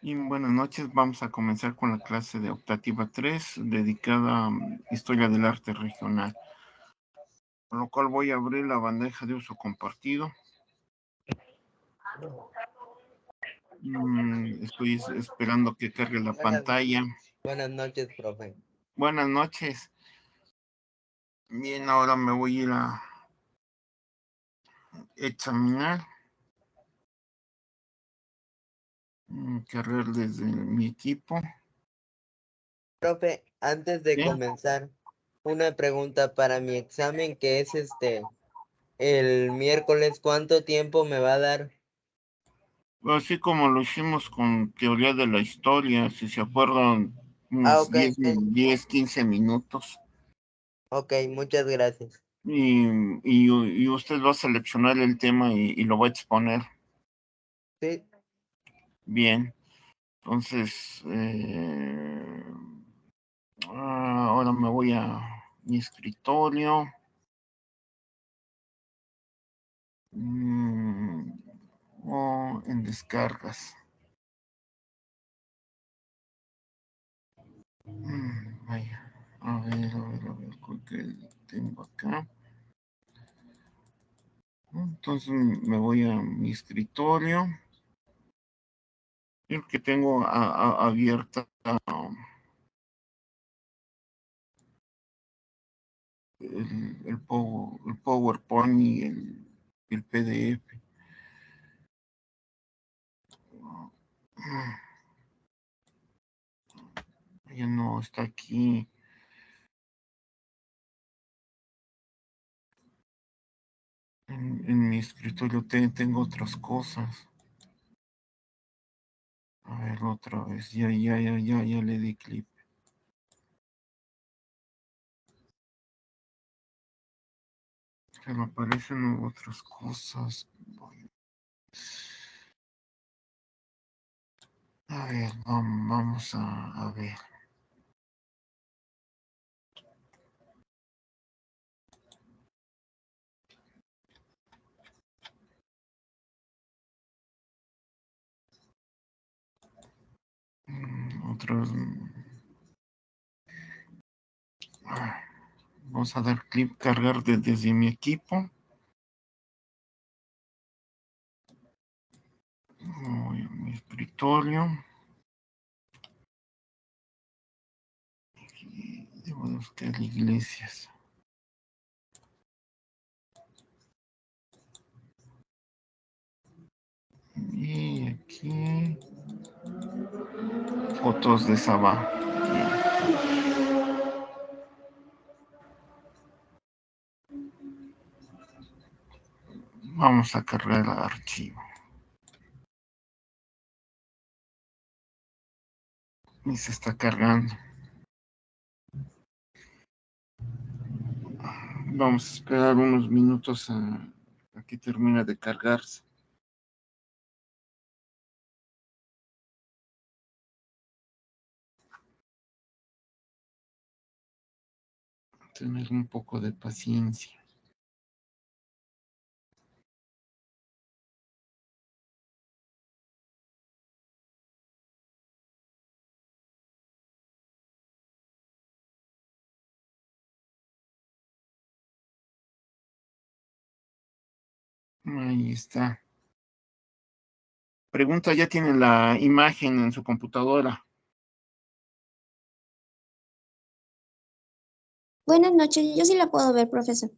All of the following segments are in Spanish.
Y buenas noches, vamos a comenzar con la clase de optativa 3 dedicada a Historia del Arte Regional. Con lo cual voy a abrir la bandeja de uso compartido. Estoy esperando que cargue la pantalla. Buenas noches, profe. Buenas noches. Bien, ahora me voy a ir a examinar. Cargar desde mi equipo. Profe, antes de comenzar, una pregunta para mi examen que es el miércoles. ¿Cuánto tiempo me va a dar? Así como lo hicimos con teoría de la historia, si se acuerdan, unos Ok, 10, 15 minutos. ok, muchas gracias. Y usted va a seleccionar el tema y lo va a exponer. Sí. Bien. Entonces, ahora me voy a mi escritorio. O en descargas. Vaya. A ver, ¿qué tengo acá? Entonces me voy a mi escritorio. El que tengo abierta el PowerPoint y el PDF. Ya no está aquí. En mi escritorio tengo otras cosas. A ver, otra vez. Ya le di clip. Pero aparecen otras cosas. A ver, vamos a ver. Otra vez. Vamos a dar clip, cargar desde mi equipo. Voy a mi escritorio. Aquí debo buscar iglesias. Y aquí fotos de Sabá. Vamos a cargar el archivo. Y se está cargando. Vamos a esperar unos minutos a que termine de cargarse. Tener un poco de paciencia. Ahí está. Pregunta, ¿ya tiene la imagen en su computadora? Buenas noches, yo sí la puedo ver, profesor.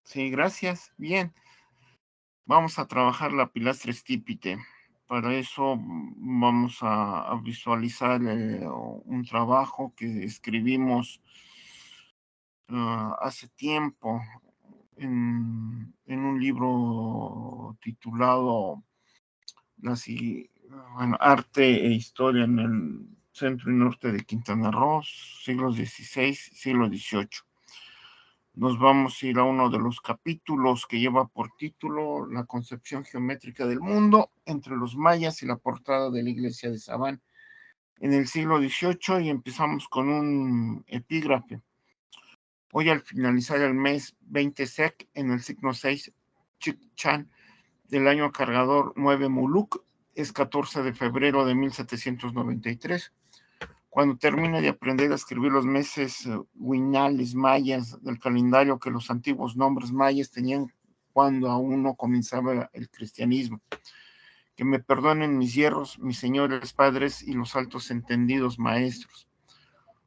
Sí, gracias. Bien. Vamos a trabajar la pilastra estípite. Para eso vamos a visualizar un trabajo que escribimos hace tiempo en un libro titulado Arte e Historia en el centro y norte de Quintana Roo, siglos XVI, siglo XVIII. Nos vamos a ir a uno de los capítulos que lleva por título La concepción geométrica del mundo entre los mayas y la portada de la iglesia de Sabán en el siglo XVIII, y empezamos con un epígrafe. Hoy, al finalizar el mes 20 sec, en el signo 6 Chichan del año cargador 9 Muluk, es 14 de febrero de 1793. Cuando termina de aprender a escribir los meses winales mayas del calendario que los antiguos nombres mayas tenían cuando aún no comenzaba el cristianismo. Que me perdonen mis hierros, mis señores padres y los altos entendidos maestros.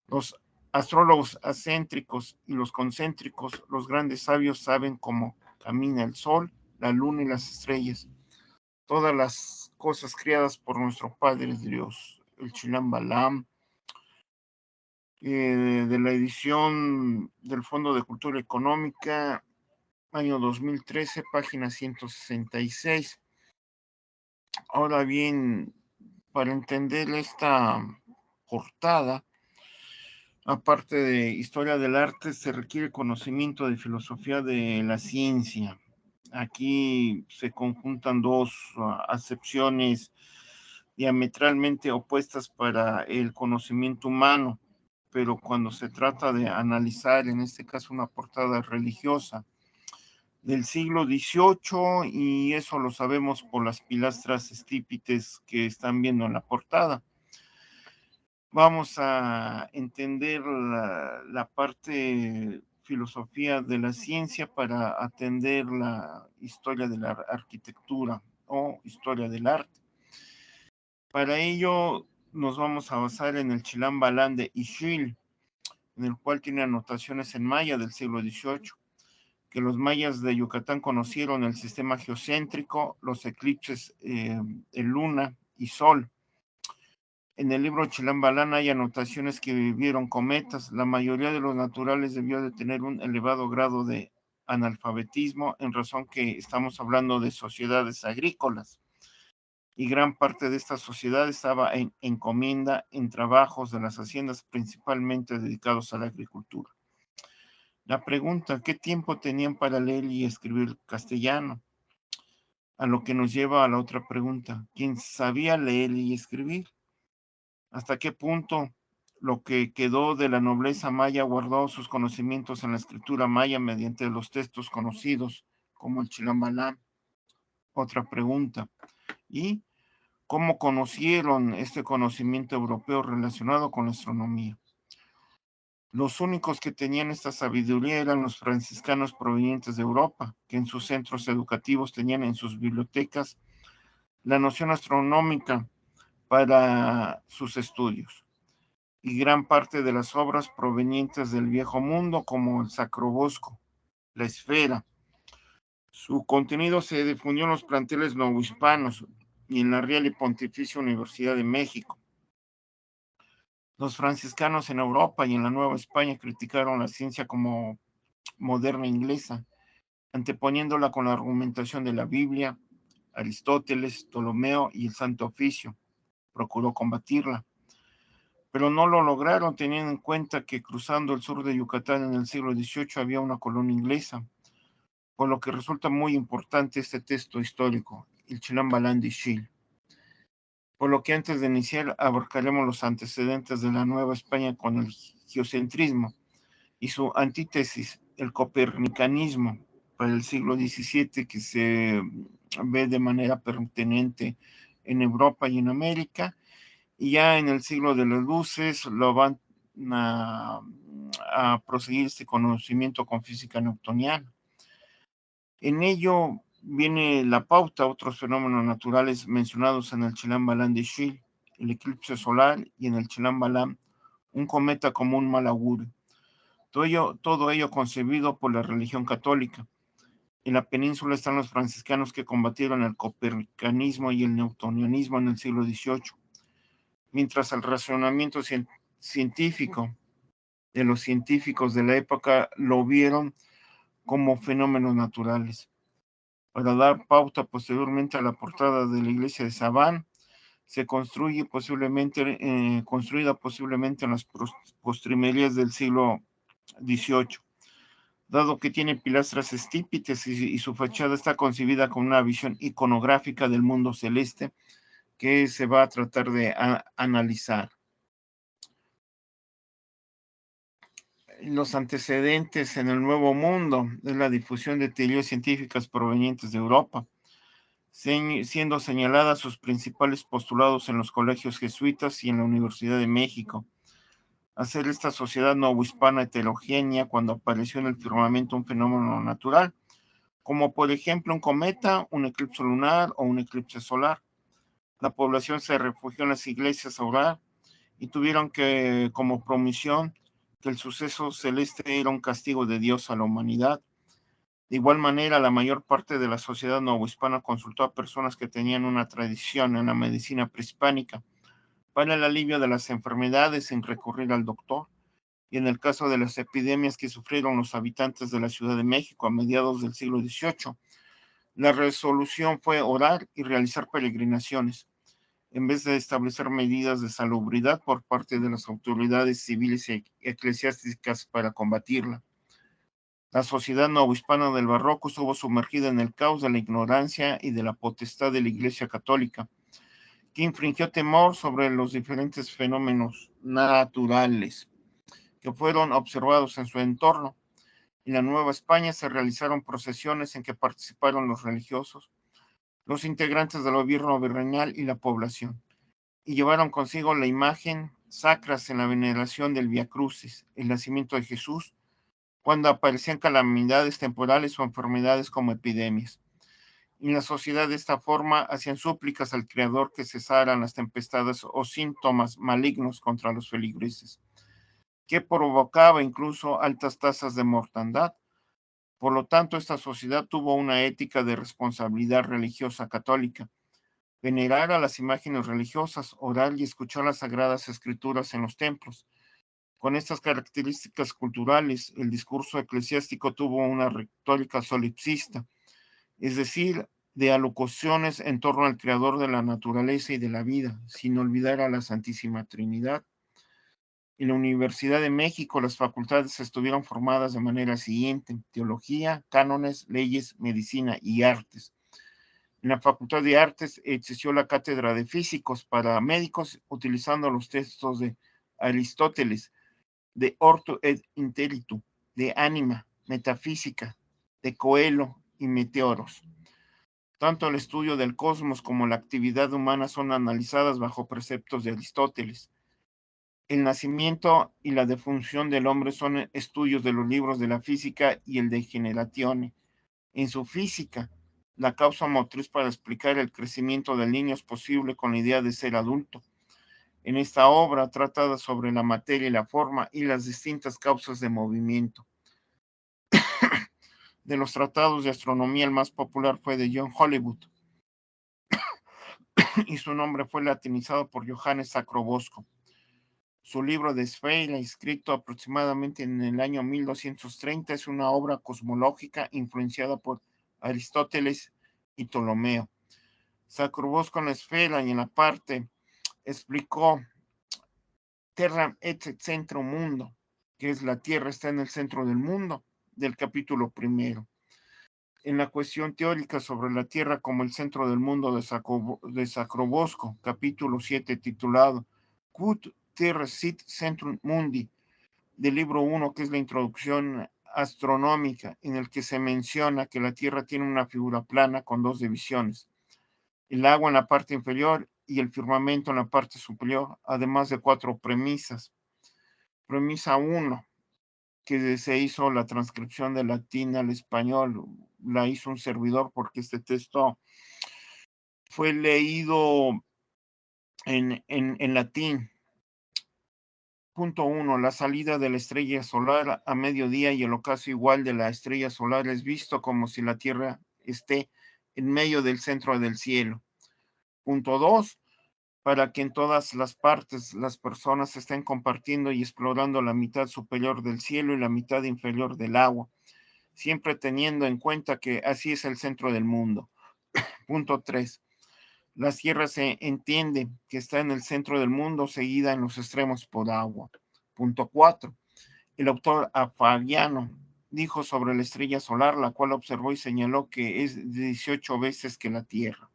Los astrólogos acéntricos y los concéntricos, los grandes sabios saben cómo camina el sol, la luna y las estrellas. Todas las cosas creadas por nuestro Padre Dios. El Chilam Balam, de la edición del Fondo de Cultura Económica, año 2013, página 166. Ahora bien, para entender esta portada, aparte de historia del arte, se requiere conocimiento de filosofía de la ciencia. Aquí se conjuntan dos acepciones diametralmente opuestas para el conocimiento humano, pero cuando se trata de analizar, en este caso, una portada religiosa del siglo XVIII, y eso lo sabemos por las pilastras estípites que están viendo en la portada. Vamos a entender la parte filosofía de la ciencia para atender la historia de la arquitectura o historia del arte. Para ello nos vamos a basar en el Chilam Balam de Ixil, en el cual tiene anotaciones en maya del siglo XVIII, que los mayas de Yucatán conocieron el sistema geocéntrico, los eclipses de luna y sol. En el libro Chilam Balam hay anotaciones que vivieron cometas. La mayoría de los naturales debió de tener un elevado grado de analfabetismo, en razón que estamos hablando de sociedades agrícolas. Y gran parte de esta sociedad estaba en encomienda en trabajos de las haciendas, principalmente dedicados a la agricultura. La pregunta, ¿qué tiempo tenían para leer y escribir castellano? A lo que nos lleva a la otra pregunta, ¿quién sabía leer y escribir? ¿Hasta qué punto lo que quedó de la nobleza maya guardó sus conocimientos en la escritura maya mediante los textos conocidos como el Chilam Balam? Otra pregunta, ¿y cómo conocieron este conocimiento europeo relacionado con la astronomía? Los únicos que tenían esta sabiduría eran los franciscanos provenientes de Europa, que en sus centros educativos tenían en sus bibliotecas la noción astronómica para sus estudios, y gran parte de las obras provenientes del Viejo Mundo, como el Sacrobosco, la Esfera. Su contenido se difundió en los planteles novohispanos y en la Real y Pontificia Universidad de México. Los franciscanos en Europa y en la Nueva España criticaron la ciencia como moderna inglesa, anteponiéndola con la argumentación de la Biblia, Aristóteles, Ptolomeo y el Santo Oficio. Procuró combatirla, pero no lo lograron, teniendo en cuenta que cruzando el sur de Yucatán en el siglo XVIII había una colonia inglesa, por lo que resulta muy importante este texto histórico, el Chilam Balam de Ixil. Por lo que antes de iniciar abarcaremos los antecedentes de la Nueva España con el geocentrismo y su antítesis, el copernicanismo, para el siglo XVII, que se ve de manera pertinente en Europa y en América, y ya en el siglo de las luces lo van a proseguir este conocimiento con física newtoniana. En ello viene la pauta a otros fenómenos naturales mencionados en el Chilam Balam de Ixil, el eclipse solar, y en el Chilam Balam un cometa como un mal augurio. Todo ello concebido por la religión católica. En la península están los franciscanos que combatieron el copernicanismo y el newtonianismo en el siglo XVIII, mientras el razonamiento científico de los científicos de la época lo vieron como fenómenos naturales. Para dar pauta posteriormente a la portada de la iglesia de Sabán, se construida posiblemente en las postrimerías del siglo XVIII, dado que tiene pilastras estípites y su fachada está concebida con una visión iconográfica del mundo celeste que se va a tratar de analizar. Los antecedentes en el Nuevo Mundo es la difusión de teorías científicas provenientes de Europa. siendo señaladas sus principales postulados en los colegios jesuitas y en la Universidad de México. Hacer esta sociedad novohispana heterogénea cuando apareció en el firmamento un fenómeno natural, como por ejemplo un cometa, un eclipse lunar o un eclipse solar. La población se refugió en las iglesias a orar y tuvieron que, como promisión, que el suceso celeste era un castigo de Dios a la humanidad. De igual manera, la mayor parte de la sociedad novohispana consultó a personas que tenían una tradición en la medicina prehispánica para el alivio de las enfermedades sin recurrir al doctor. Y en el caso de las epidemias que sufrieron los habitantes de la Ciudad de México a mediados del siglo XVIII, la resolución fue orar y realizar peregrinaciones, en vez de establecer medidas de salubridad por parte de las autoridades civiles y eclesiásticas para combatirla. La sociedad novohispana del barroco estuvo sumergida en el caos de la ignorancia y de la potestad de la Iglesia Católica, que infringió temor sobre los diferentes fenómenos naturales que fueron observados en su entorno. En la Nueva España se realizaron procesiones en que participaron los religiosos, los integrantes del gobierno virreinal y la población, y llevaron consigo la imagen sacras en la veneración del Vía Crucis, el nacimiento de Jesús, cuando aparecían calamidades temporales o enfermedades como epidemias. Y la sociedad de esta forma hacían súplicas al Creador que cesaran las tempestades o síntomas malignos contra los feligreses, que provocaba incluso altas tasas de mortandad. Por lo tanto, esta sociedad tuvo una ética de responsabilidad religiosa católica: venerar a las imágenes religiosas, orar y escuchar las sagradas escrituras en los templos. Con estas características culturales, el discurso eclesiástico tuvo una retórica solipsista, es decir, de alocuciones en torno al Creador de la naturaleza y de la vida, sin olvidar a la Santísima Trinidad. En la Universidad de México, las facultades estuvieron formadas de manera siguiente: teología, cánones, leyes, medicina y artes. En la Facultad de Artes existió la cátedra de físicos para médicos, utilizando los textos de Aristóteles, de Orto et Intellitu, de Anima, Metafísica, de Coelho y Meteoros. Tanto el estudio del cosmos como la actividad humana son analizadas bajo preceptos de Aristóteles. El nacimiento y la defunción del hombre son estudios de los libros de la física y el de Generatione. En su física, la causa motriz para explicar el crecimiento del niño es posible con la idea de ser adulto. En esta obra trata sobre la materia y la forma y las distintas causas de movimiento. De los tratados de astronomía, el más popular fue de John Hollywood, y su nombre fue latinizado por Johannes Sacrobosco. Su libro de Esfera, escrito aproximadamente en el año 1230, es una obra cosmológica influenciada por Aristóteles y Ptolomeo. Sacrobosco en la esfera y en la parte explicó Terram et centro mundo, que es la Tierra está en el centro del mundo, del capítulo 1. En la cuestión teórica sobre la Tierra como el centro del mundo de Sacrobosco, capítulo 7, titulado Quod Terra sit centrum mundi, del libro 1, que es la introducción astronómica, en el que se menciona que la Tierra tiene una figura plana con dos divisiones: el agua en la parte inferior y el firmamento en la parte superior, además de 4 premisas. Premisa 1, que se hizo la transcripción del latín al español, la hizo un servidor porque este texto fue leído en latín. Punto 1. La salida de la estrella solar a mediodía y el ocaso igual de la estrella solar es visto como si la Tierra esté en medio del centro del cielo. Punto 2. Para que en todas las partes las personas estén compartiendo y explorando la mitad superior del cielo y la mitad inferior del agua, siempre teniendo en cuenta que así es el centro del mundo. Punto 3. La Tierra se entiende que está en el centro del mundo, seguida en los extremos por agua. Punto 4. El autor Afagiano dijo sobre la estrella solar, la cual observó y señaló que es 18 veces que la Tierra.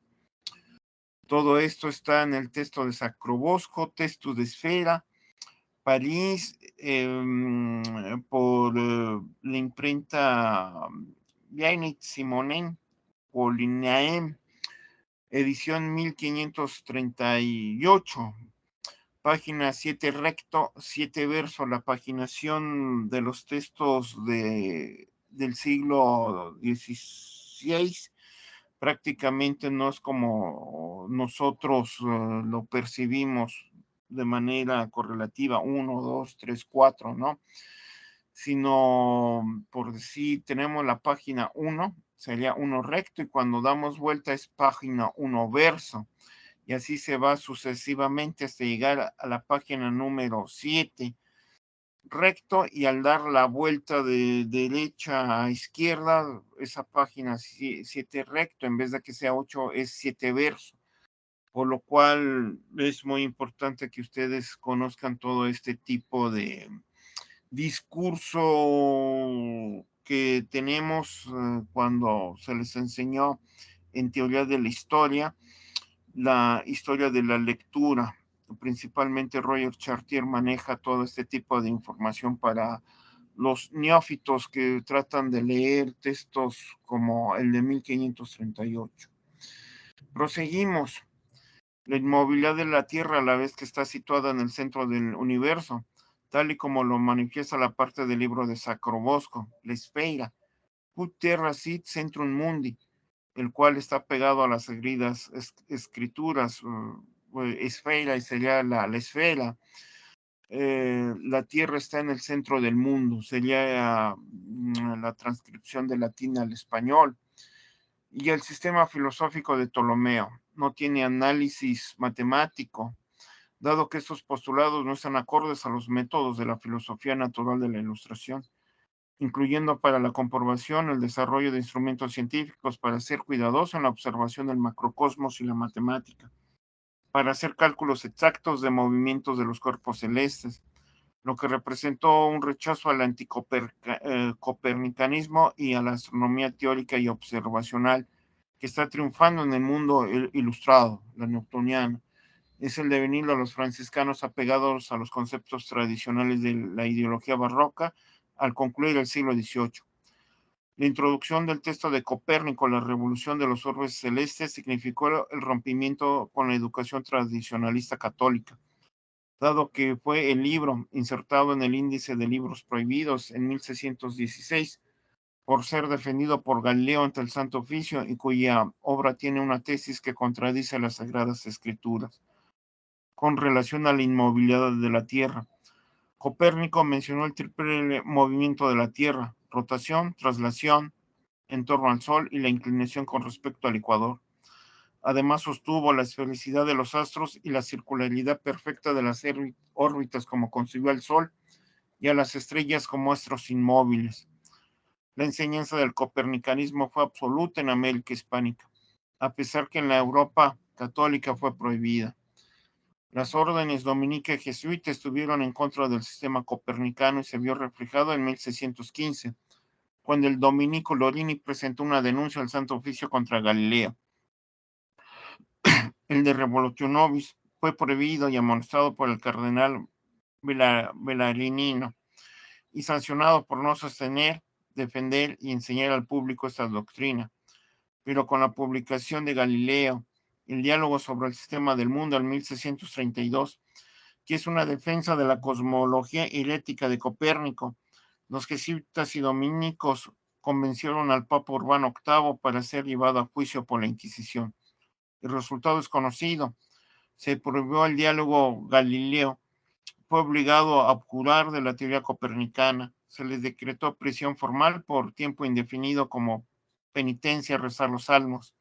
Todo esto está en el texto de Sacrobosco, texto de Esfera, París, por la imprenta Bianit Simonen, Polinaem, edición 1538, página 7 recto, 7 verso. La paginación de los textos del siglo XVI prácticamente no es como nosotros lo percibimos de manera correlativa, 1, 2, 3, 4, ¿no? Sino, por decir, tenemos la página 1, sería 1 recto, y cuando damos vuelta es página 1 verso, y así se va sucesivamente hasta llegar a la página número 7 recto, y al dar la vuelta de derecha a izquierda, esa página 7 recto, en vez de que sea 8, es 7 verso. Por lo cual es muy importante que ustedes conozcan todo este tipo de discurso que tenemos cuando se les enseñó en teoría de la historia de la lectura. Principalmente Roger Chartier maneja todo este tipo de información para los neófitos que tratan de leer textos como el de 1538. Proseguimos. La inmovilidad de la Tierra, a la vez que está situada en el centro del universo, tal y como lo manifiesta la parte del libro de Sacrobosco, la esfera, ut terra sit centrum mundi, el cual está pegado a las sagradas escrituras, esfera, y sería la esfera. La Tierra está en el centro del mundo, sería la transcripción de latín al español. Y el sistema filosófico de Ptolomeo no tiene análisis matemático, dado que estos postulados no están acordes a los métodos de la filosofía natural de la Ilustración, incluyendo para la comprobación el desarrollo de instrumentos científicos para ser cuidadoso en la observación del macrocosmos y la matemática, para hacer cálculos exactos de movimientos de los cuerpos celestes, lo que representó un rechazo al anticopernicanismo y a la astronomía teórica y observacional que está triunfando en el mundo ilustrado, la newtoniana. Es el devenir de los franciscanos apegados a los conceptos tradicionales de la ideología barroca al concluir el siglo XVIII. La introducción del texto de Copérnico, la revolución de los orbes celestes, significó el rompimiento con la educación tradicionalista católica, dado que fue el libro insertado en el índice de libros prohibidos en 1616 por ser defendido por Galileo ante el Santo Oficio, y cuya obra tiene una tesis que contradice las Sagradas Escrituras con relación a la inmovilidad de la Tierra. Copérnico mencionó el triple movimiento de la Tierra: rotación, traslación en torno al Sol y la inclinación con respecto al ecuador. Además sostuvo la esfericidad de los astros y la circularidad perfecta de las órbitas como concibió al Sol y a las estrellas como astros inmóviles. La enseñanza del copernicanismo fue absoluta en América Hispánica, a pesar que en la Europa católica fue prohibida. Las órdenes dominica y jesuita estuvieron en contra del sistema copernicano y se vio reflejado en 1615, cuando el dominico Lorini presentó una denuncia al Santo Oficio contra Galileo. El de Revolutio Novis fue prohibido y amonestado por el cardenal Belarino y sancionado por no sostener, defender y enseñar al público esta doctrina. Pero con la publicación de Galileo, el diálogo sobre el sistema del mundo en 1632, que es una defensa de la cosmología y la ética de Copérnico, los jesuitas y dominicos convencieron al Papa Urbano VIII para ser llevado a juicio por la Inquisición. El resultado es conocido. Se prohibió el diálogo. Galileo fue obligado a abjurar de la teoría copernicana. Se les decretó prisión formal por tiempo indefinido como penitencia a rezar los salmos.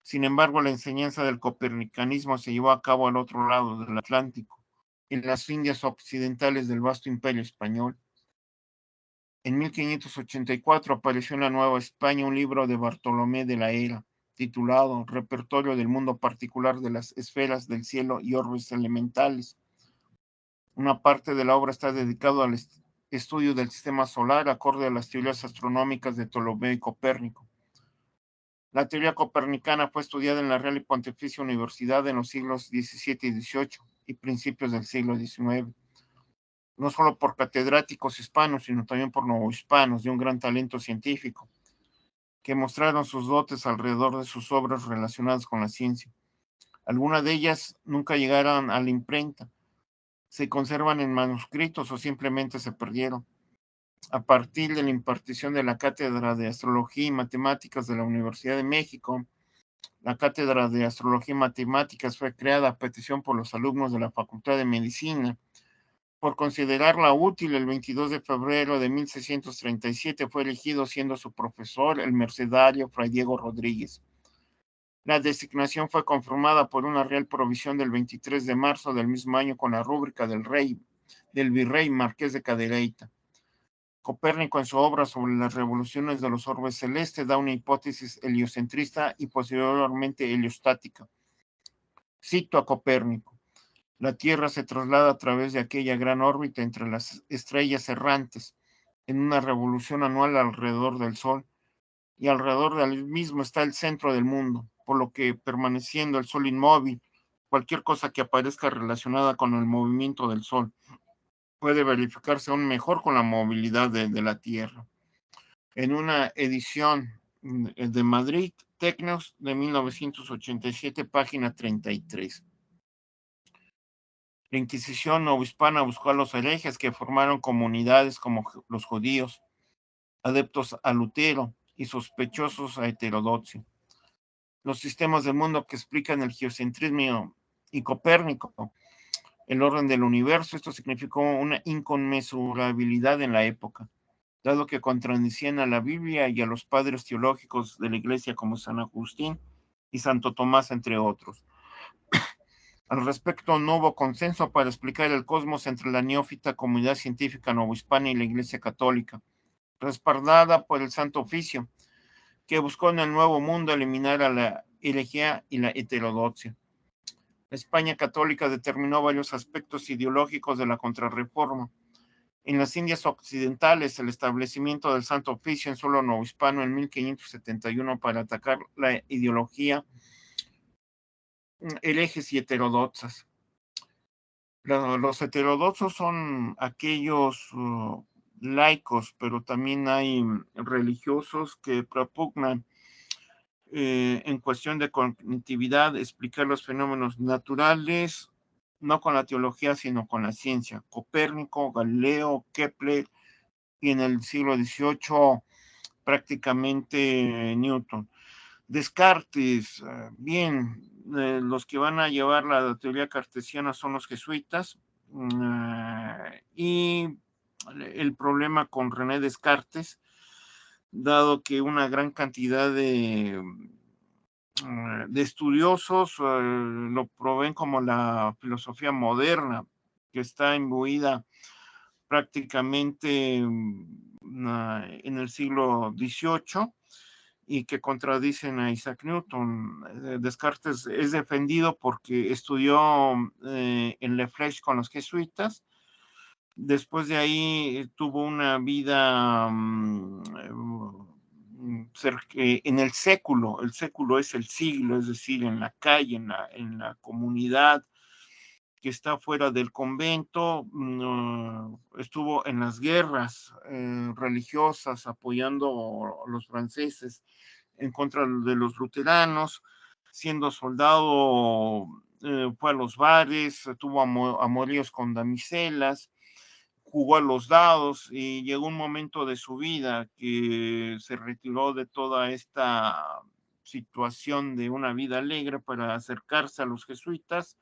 Sin embargo, la enseñanza del copernicanismo se llevó a cabo al otro lado del Atlántico, en las Indias occidentales del vasto imperio español. En 1584 apareció en la Nueva España un libro de Bartolomé de la Era, titulado Repertorio del mundo particular de las esferas del cielo y orbes elementales. Una parte de la obra está dedicada al estudio del sistema solar acorde a las teorías astronómicas de Ptolomeo y Copérnico. La teoría copernicana fue estudiada en la Real y Pontificia Universidad en los siglos XVII y XVIII y principios del siglo XIX, no solo por catedráticos hispanos, sino también por novohispanos de un gran talento científico. que mostraron sus dotes alrededor de sus obras relacionadas con la ciencia. Algunas de ellas nunca llegaron a la imprenta, se conservan en manuscritos o simplemente se perdieron. A partir de la impartición de la Cátedra de Astrología y Matemáticas de la Universidad de México, la Cátedra de Astrología y Matemáticas fue creada a petición por los alumnos de la Facultad de Medicina. Por considerarla útil, el 22 de febrero de 1637 fue elegido siendo su profesor el mercedario Fray Diego Rodríguez. La designación fue confirmada por una real provisión del 23 de marzo del mismo año con la rúbrica del virrey Marqués de Cadereyta. Copérnico, en su obra sobre las revoluciones de los orbes celestes, da una hipótesis heliocentrista y posteriormente heliostática. Cito a Copérnico: la Tierra se traslada a través de aquella gran órbita entre las estrellas errantes, en una revolución anual alrededor del Sol, y alrededor del mismo está el centro del mundo, por lo que, permaneciendo el Sol inmóvil, cualquier cosa que aparezca relacionada con el movimiento del Sol puede verificarse aún mejor con la movilidad de la Tierra. En una edición de Madrid, Tecnos, de 1987, página 33. La Inquisición novohispana buscó a los herejes que formaron comunidades como los judíos, adeptos a Lutero y sospechosos a Heterodoxia. Los sistemas del mundo que explican el geocentrismo y Copérnico, el orden del universo, esto significó una inconmensurabilidad en la época, dado que contradecían a la Biblia y a los padres teológicos de la Iglesia como San Agustín y Santo Tomás, entre otros. Al respecto, no hubo consenso para explicar el cosmos entre la neófita comunidad científica novohispana y la Iglesia Católica, respaldada por el Santo Oficio, que buscó en el Nuevo Mundo eliminar a la herejía y la heterodoxia. La España católica determinó varios aspectos ideológicos de la Contrarreforma. En las Indias Occidentales, el establecimiento del Santo Oficio en suelo novohispano en 1571 para atacar la ideología herejes y heterodoxas. Los heterodoxos son aquellos laicos, pero también hay religiosos que propugnan en cuestión de cognitividad explicar los fenómenos naturales, no con la teología, sino con la ciencia. Copérnico, Galileo, Kepler y en el siglo XVIII prácticamente Newton. Descartes, bien, los que van a llevar la teoría cartesiana son los jesuitas, y el problema con René Descartes, dado que una gran cantidad de estudiosos lo proveen como la filosofía moderna, que está imbuida prácticamente en el siglo XVIII y que contradicen a Isaac Newton. Descartes es defendido porque estudió en Le Flèche con los jesuitas. Después de ahí tuvo una vida en el século es el siglo, es decir, en la calle, en la comunidad que está fuera del convento, estuvo en las guerras religiosas apoyando a los franceses en contra de los luteranos, siendo soldado, fue a los bares, tuvo amoríos con damiselas, jugó a los dados y llegó un momento de su vida que se retiró de toda esta situación de una vida alegre para acercarse a los jesuitas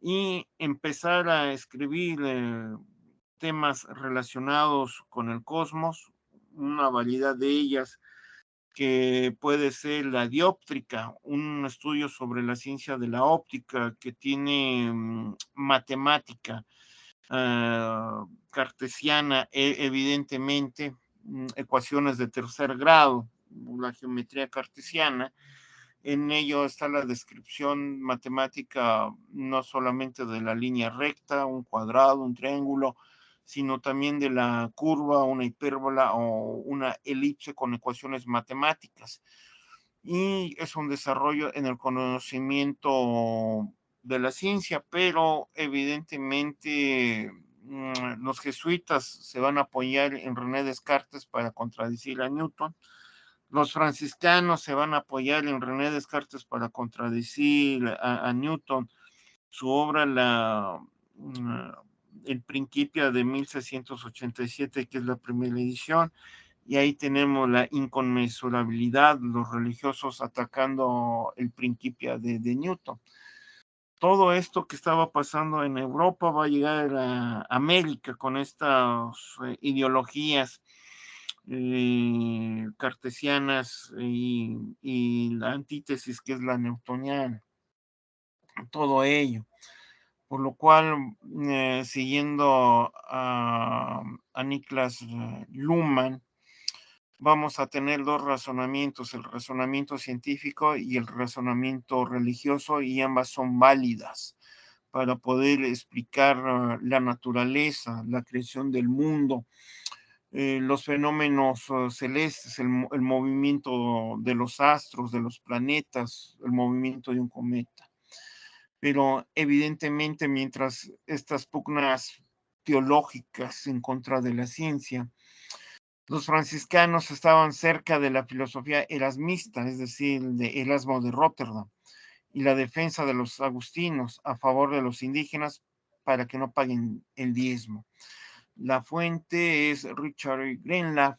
y empezar a escribir temas relacionados con el cosmos, una variedad de ellas que puede ser la dióptrica, un estudio sobre la ciencia de la óptica que tiene matemática cartesiana, evidentemente, ecuaciones de tercer grado, la geometría cartesiana. En ello está la descripción matemática no solamente de la línea recta, un cuadrado, un triángulo, sino también de la curva, una hipérbola o una elipse con ecuaciones matemáticas. Y es un desarrollo en el conocimiento de la ciencia, pero evidentemente los jesuitas se van a apoyar en René Descartes para contradecir a Newton, Los franciscanos se van a apoyar en René Descartes para contradecir a Newton. Su obra, El Principia de 1687, que es la primera edición, y ahí tenemos la inconmensurabilidad, los religiosos atacando el Principia de Newton. Todo esto que estaba pasando en Europa va a llegar a América con estas ideologías cartesianas y la antítesis que es la newtoniana, todo ello. Por lo cual, siguiendo a Niklas Luhmann, vamos a tener dos razonamientos, el razonamiento científico y el razonamiento religioso, y ambas son válidas para poder explicar la naturaleza, la creación del mundo, los fenómenos celestes, el movimiento de los astros, de los planetas, el movimiento de un cometa. Pero evidentemente, mientras estas pugnas teológicas en contra de la ciencia, los franciscanos estaban cerca de la filosofía erasmista, es decir, de Erasmo de Róterdam, y la defensa de los agustinos a favor de los indígenas para que no paguen el diezmo. La fuente es Richard Greenleaf,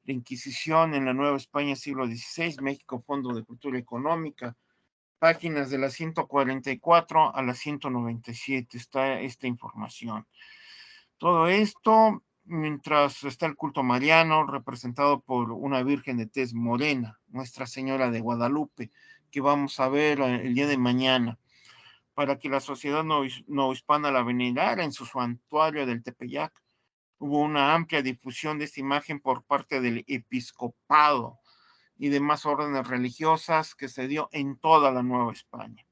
La Inquisición en la Nueva España, siglo XVI, México, Fondo de Cultura Económica, páginas de la 144 a la 197, está esta información. Todo esto mientras está el culto mariano, representado por una Virgen de tez morena, Nuestra Señora de Guadalupe, que vamos a ver el día de mañana, para que la sociedad novohispana la venerara en su santuario del Tepeyac. Hubo una amplia difusión de esta imagen por parte del episcopado y demás órdenes religiosas que se dio en toda la Nueva España.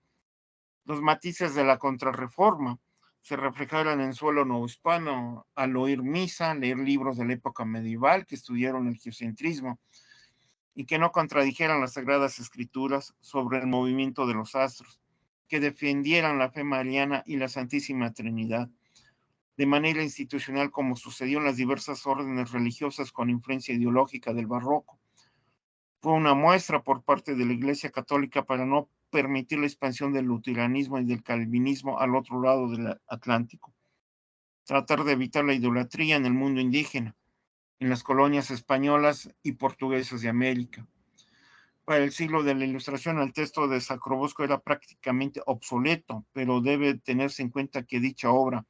Los matices de la Contrarreforma se reflejaron en suelo novohispano al oír misa, leer libros de la época medieval que estudiaron el geocentrismo y que no contradijeran las Sagradas Escrituras sobre el movimiento de los astros, que defendieran la fe mariana y la Santísima Trinidad, de manera institucional como sucedió en las diversas órdenes religiosas con influencia ideológica del barroco. Fue una muestra por parte de la Iglesia Católica para no permitir la expansión del luteranismo y del calvinismo al otro lado del Atlántico. Tratar de evitar la idolatría en el mundo indígena, en las colonias españolas y portuguesas de América. Para el siglo de la Ilustración, el texto de Sacrobosco era prácticamente obsoleto, pero debe tenerse en cuenta que dicha obra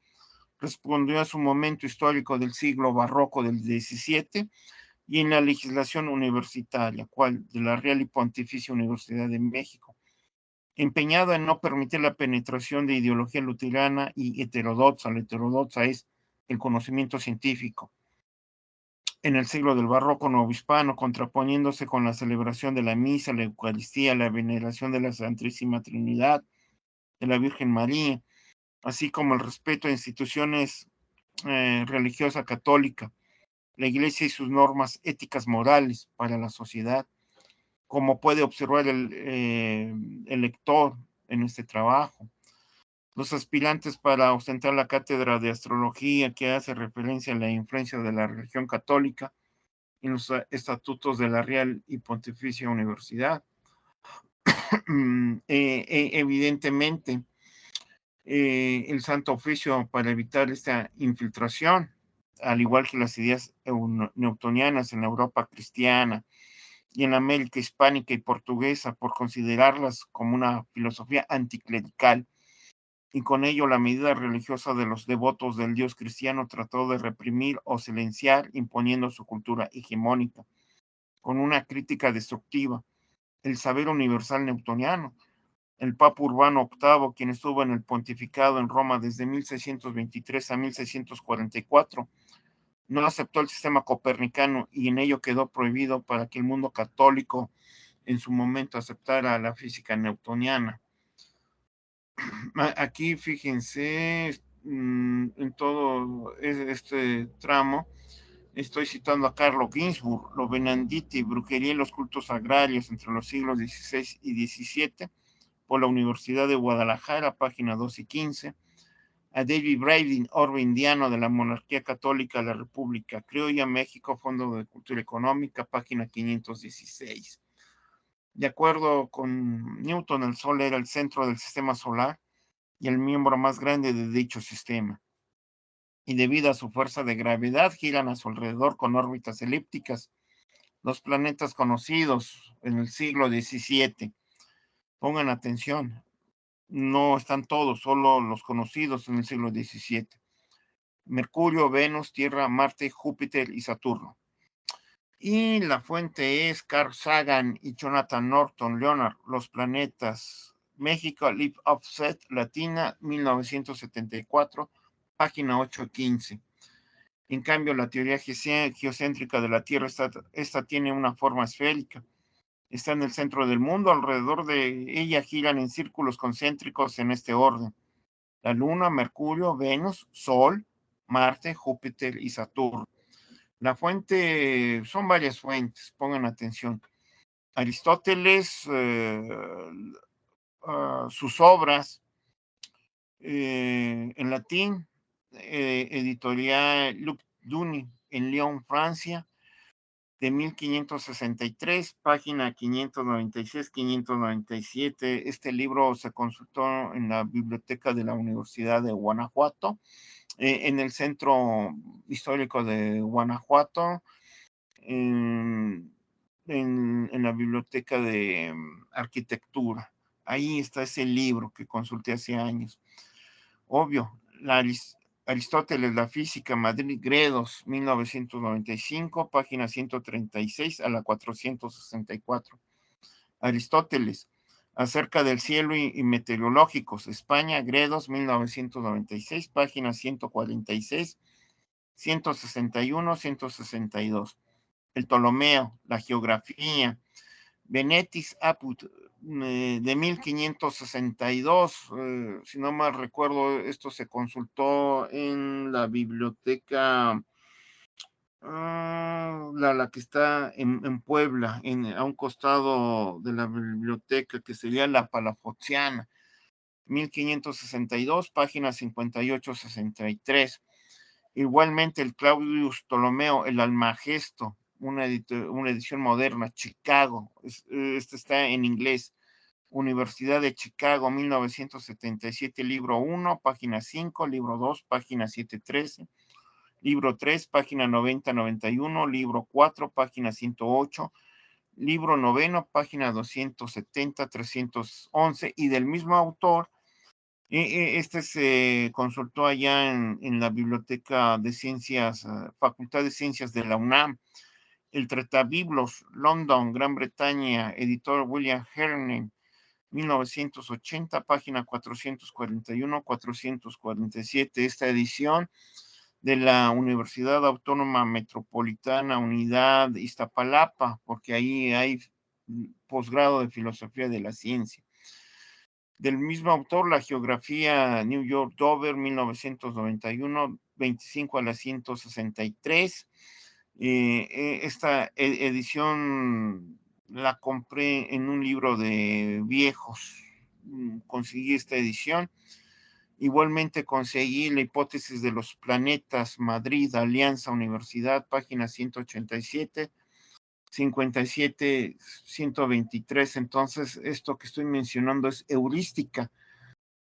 respondió a su momento histórico del siglo barroco del XVII y en la legislación universitaria, cual de la Real y Pontificia Universidad de México, empeñada en no permitir la penetración de ideología luterana y heterodoxa. La heterodoxa es el conocimiento científico. En el siglo del barroco novohispano, contraponiéndose con la celebración de la misa, la Eucaristía, la veneración de la Santísima Trinidad, de la Virgen María, así como el respeto a instituciones religiosa católica, la Iglesia y sus normas éticas morales para la sociedad, como puede observar el lector en este trabajo. Los aspirantes para ostentar la cátedra de astrología, que hace referencia a la influencia de la religión católica en los estatutos de la Real y Pontificia Universidad. Evidentemente, el Santo Oficio, para evitar esta infiltración, al igual que las ideas newtonianas en la Europa cristiana y en la América hispánica y portuguesa, por considerarlas como una filosofía anticlerical, y con ello la medida religiosa de los devotos del Dios cristiano trató de reprimir o silenciar, imponiendo su cultura hegemónica, con una crítica destructiva, el saber universal newtoniano. El Papa Urbano VIII, quien estuvo en el pontificado en Roma desde 1623 a 1644, no aceptó el sistema copernicano y en ello quedó prohibido para que el mundo católico en su momento aceptara la física newtoniana. Aquí fíjense, en todo este tramo, estoy citando a Carlo Ginzburg, Lo Benedicti, Brujería y los cultos agrarios entre los siglos XVI y XVII, por la Universidad de Guadalajara, página 2 y 15. a David Brading, Orbe Indiano, de la Monarquía Católica de la República Criolla, México, Fondo de Cultura Económica, página 516. De acuerdo con Newton, el Sol era el centro del sistema solar y el miembro más grande de dicho sistema. Y debido a su fuerza de gravedad, giran a su alrededor con órbitas elípticas. Los planetas conocidos en el siglo XVII, pongan atención, no están todos, solo los conocidos en el siglo XVII. Mercurio, Venus, Tierra, Marte, Júpiter y Saturno. Y la fuente es Carl Sagan y Jonathan Norton Leonard, Los planetas. México, Live Offset, Latina, 1974, página 815. En cambio, la teoría geocéntrica de la Tierra, esta tiene una forma esférica. Está en el centro del mundo, alrededor de ella giran en círculos concéntricos en este orden: la Luna, Mercurio, Venus, Sol, Marte, Júpiter y Saturno. La fuente, son varias fuentes, pongan atención. Aristóteles, sus obras en latín, editorial Luc Duny en Lyon, Francia, de 1563, página 596-597. Este libro se consultó en la biblioteca de la Universidad de Guanajuato, en el Centro Histórico de Guanajuato, en la biblioteca de arquitectura. Ahí está ese libro que consulté hace años. Obvio, Aristóteles, la física, Madrid, Gredos, 1995, página 136 a la 464. Aristóteles, acerca del cielo y meteorológicos, España, Gredos, 1996, página 146, 161, 162. El Ptolomeo, la geografía, Venetis Apud, de 1562, si no mal recuerdo, esto se consultó en la biblioteca, la que está en Puebla, a un costado de la biblioteca, que sería la Palafoxiana, 1562, página 58-63. Igualmente el Claudius Ptolomeo, el Almagesto, una edición moderna, Chicago, este está en inglés, Universidad de Chicago, 1977, libro 1, página 5, libro 2, página 713, libro 3, página 90-91, libro 4, página 108, libro 9, página 270-311, y del mismo autor. Este se consultó allá en la Biblioteca de Ciencias, Facultad de Ciencias de la UNAM. El Tretabiblos, London, Gran Bretaña, editor William Herring, 1980, página 441-447. Esta edición de la Universidad Autónoma Metropolitana, Unidad Iztapalapa, porque ahí hay posgrado de Filosofía de la Ciencia. Del mismo autor, la geografía, New York, Dover, 1991, 25 a la 163. Esta edición la compré en un libro de viejos. Conseguí esta edición. Igualmente conseguí la hipótesis de los planetas, Madrid, Alianza, Universidad, página 187. 57, 123. Entonces, esto que estoy mencionando es heurística.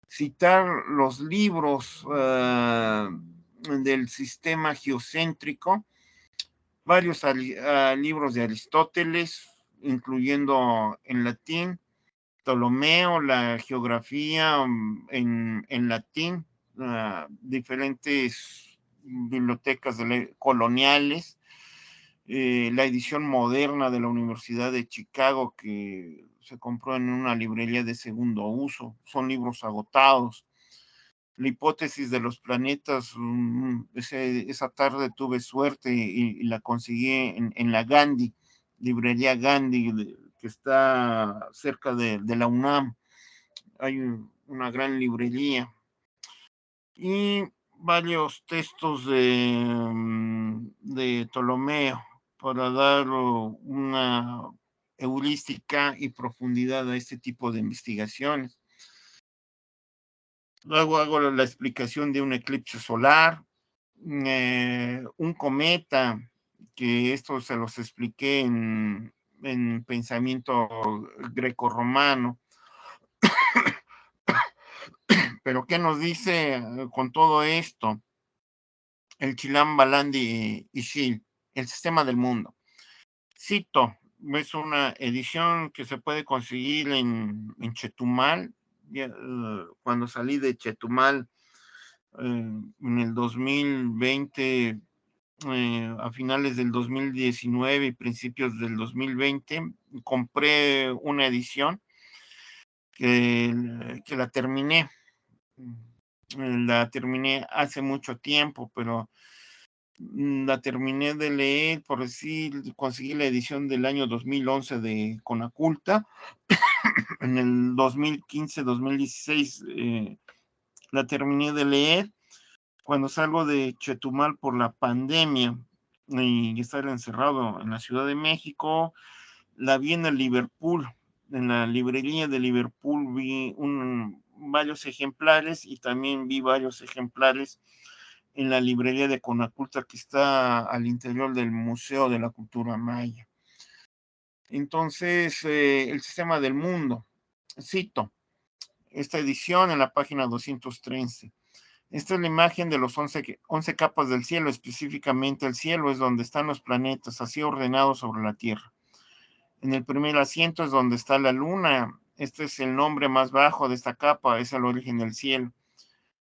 Citar los libros del sistema geocéntrico, varios libros de Aristóteles, incluyendo en latín, Ptolomeo, la geografía en latín, diferentes bibliotecas coloniales, la edición moderna de la Universidad de Chicago, que se compró en una librería de segundo uso. Son libros agotados. La hipótesis de los planetas, esa tarde tuve suerte y la conseguí en la Gandhi, librería Gandhi, que está cerca de la UNAM. Hay una gran librería. Y varios textos de Ptolomeo, para dar una heurística y profundidad a este tipo de investigaciones. Luego hago la explicación de un eclipse solar, un cometa, que esto se los expliqué en pensamiento grecorromano. Pero ¿qué nos dice con todo esto el Chilam Balandi Ishil, el sistema del mundo? Cito, es una edición que se puede conseguir en Chetumal. Cuando salí de Chetumal en el 2020, a finales del 2019 y principios del 2020, compré una edición que la terminé. La terminé hace mucho tiempo, pero la terminé de leer, por decir, conseguí la edición del año 2011 de Conaculta. En el 2015-2016 la terminé de leer. Cuando salgo de Chetumal por la pandemia y estar encerrado en la Ciudad de México, la vi en el Liverpool, en la librería de Liverpool vi varios ejemplares y también vi varios ejemplares en la librería de Conaculta que está al interior del Museo de la Cultura Maya. Entonces, el sistema del mundo, cito esta edición en la página 213. Esta es la imagen de los 11 capas del cielo, específicamente el cielo es donde están los planetas, así ordenados sobre la Tierra. En el primer asiento es donde está la luna, este es el nombre más bajo de esta capa, es el origen del cielo.